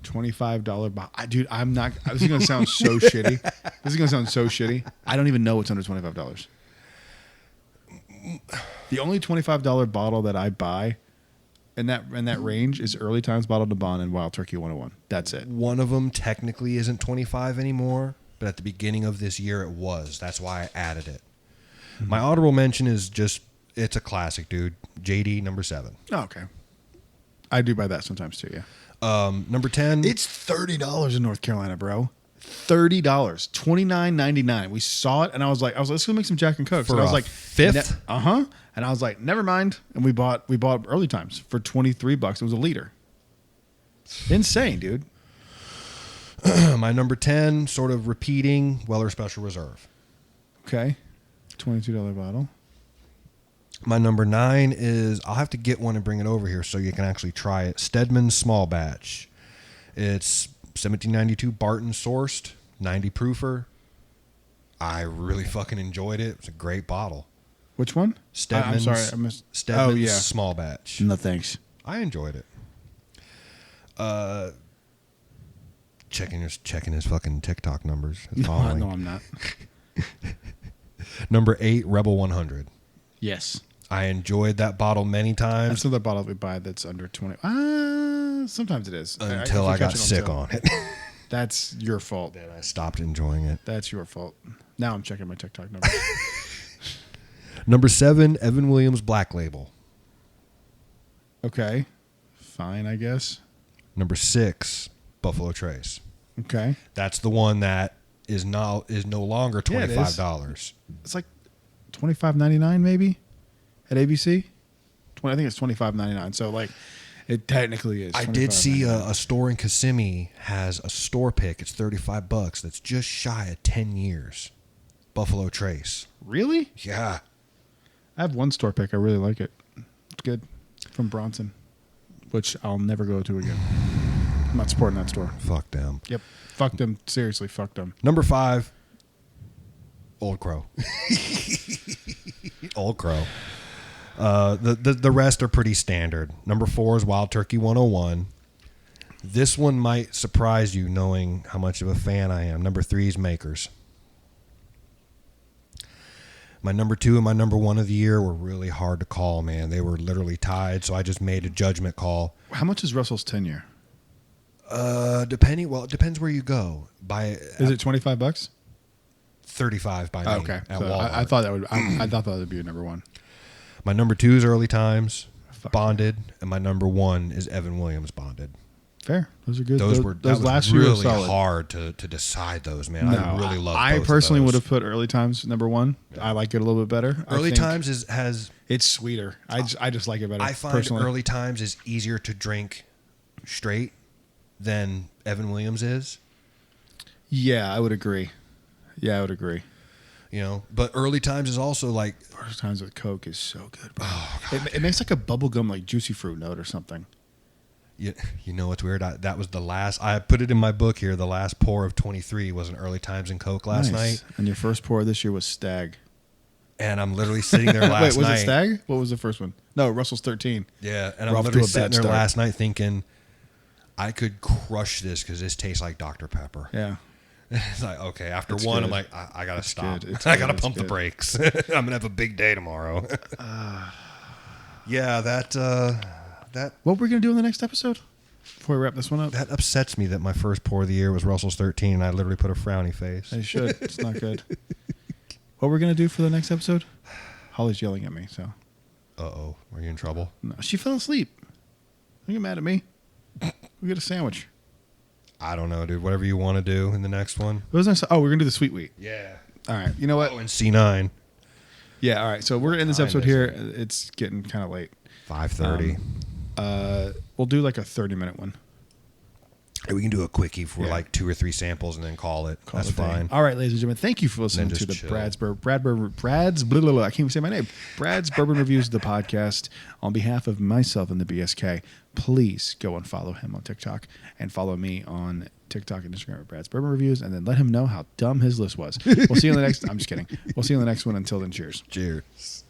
$25 bottle. Dude, I'm not. This is gonna sound so shitty. This is gonna sound so shitty. I don't even know what's under $25. The only $25 bottle that I buy in that range is Early Times Bottled to Bond and Wild Turkey 101. That's it. One of them technically isn't 25 anymore, but at the beginning of this year it was. That's why I added it. My honorable mention is just, it's a classic, dude. JD number 7. Oh, okay. I do buy that sometimes too, yeah. Number 10. It's $30 in North Carolina, bro. $30, $29.99. We saw it, and I was like, let's go make some Jack and Cokes. For and I was a like, fifth? And I was like, never mind. And we bought Early Times for $23. It was a liter. Insane, dude. My number 10, sort of repeating, Weller Special Reserve. Okay, $22 bottle. My number 9 is, I'll have to get one and bring it over here so you can actually try it. Stedman's Small Batch. It's 1792 Barton sourced, 90 proofer. I really fucking enjoyed it. It's a great bottle. Which one? Stedman's, I'm sorry, I missed. Stedman's Oh, yeah. Small Batch. No thanks. I enjoyed it. Checking his fucking TikTok numbers. No, I'm not. Number 8, Rebel 100. Yes. I enjoyed that bottle many times That's another bottle we buy that's under 20. Sometimes it is. until I got sick on it. That's your fault. Then I stopped enjoying it. That's your fault. Now I'm checking my TikTok numbers. Number 7, Evan Williams Black Label. Okay. Fine, I guess. Number 6, Buffalo Trace. Okay. That's the one that is no longer Yeah, it is. $25. It's like $25.99 maybe at ABC. I think it's $25.99. So like it technically is. I did see $25.99. a store in Kissimmee has a store pick. It's $35. That's just shy of 10 years. Buffalo Trace. Really? Yeah. I have one store pick. I really like it. It's good. From Bronson, which I'll never go to again. I'm not supporting that store. Fuck them. Yep. Fuck them. Seriously, fuck them. Number 5, Old Crow. Old Crow. The rest are pretty standard. Number 4 is Wild Turkey 101. This one might surprise you knowing how much of a fan I am. Number 3 is Makers. My number 2 and my number 1 of the year were really hard to call, man. They were literally tied, so I just made a judgment call. How much is Russell's tenure? It depends where you go. Is it $25? 35 by me Okay. at So Walmart. I thought that would. I thought that would be your number 1. My number 2 is Early Times, Fuck. Bonded, and my number 1 is Evan Williams Bonded. Fair. Those are good. Those those last year were really solid. hard to decide those, man. No, I really love. I both of personally those. would have put Early Times number 1. I like it a little bit better. I Early think Times has. It's sweeter. I just like it better. I find personally. Early Times is easier to drink straight than Evan Williams is. Yeah, I would agree. You know, but Early Times is also like First Times with Coke is so good, bro. It makes like a bubblegum, like juicy fruit note or something. you know what's weird? That was the last. I put it in my book here. The last pour of 23 was an Early Times and Coke last night, And your first pour this year was Stag. and I'm literally sitting there last Wait, was night. it Stag? What was the first one? No, Russell's 13. Yeah, and We're I'm off to literally a sitting bad there start. last night thinking, I could crush this because this tastes like Dr. Pepper. Yeah. It's like, okay, after It's one, good. I'm like, I gotta stop. good. It's I good. gotta It's pump the good. brakes. I'm gonna have a big day tomorrow. Yeah, that What we're going to do in the next episode? Before we wrap this one up? that upsets me that my first pour of the year was Russell's 13, and I literally put a frowny face. I should. It's not good. What we're going to do for the next episode? Holly's yelling at me, so. Uh-oh, are you in trouble? No, she fell asleep. Don't get mad at me. We get a sandwich. I don't know, dude. Whatever you want to do in the next one. What was I say? Oh, we're going to do the sweet wheat. Yeah. All right. You know what? Oh, and C9. Yeah, all right. So we're going to end this Time episode is here. it? It's getting kind of late. 5:30. We'll do like a 30-minute one. We can do a quickie for Yeah. like 2 or 3 samples and then call it. Call That's it a day. fine. All right, ladies and gentlemen, thank you for listening Then to just the chill. Brad's blah, blah, blah, I can't even say my name. Brad's Bourbon Reviews, the podcast. On behalf of myself and the BSK, please go and follow him on TikTok and follow me on TikTok and Instagram at Brad's Bourbon Reviews, and then let him know how dumb his list was. We'll see you in the next. I'm just kidding. We'll see you in the next one. Until then, cheers. Cheers.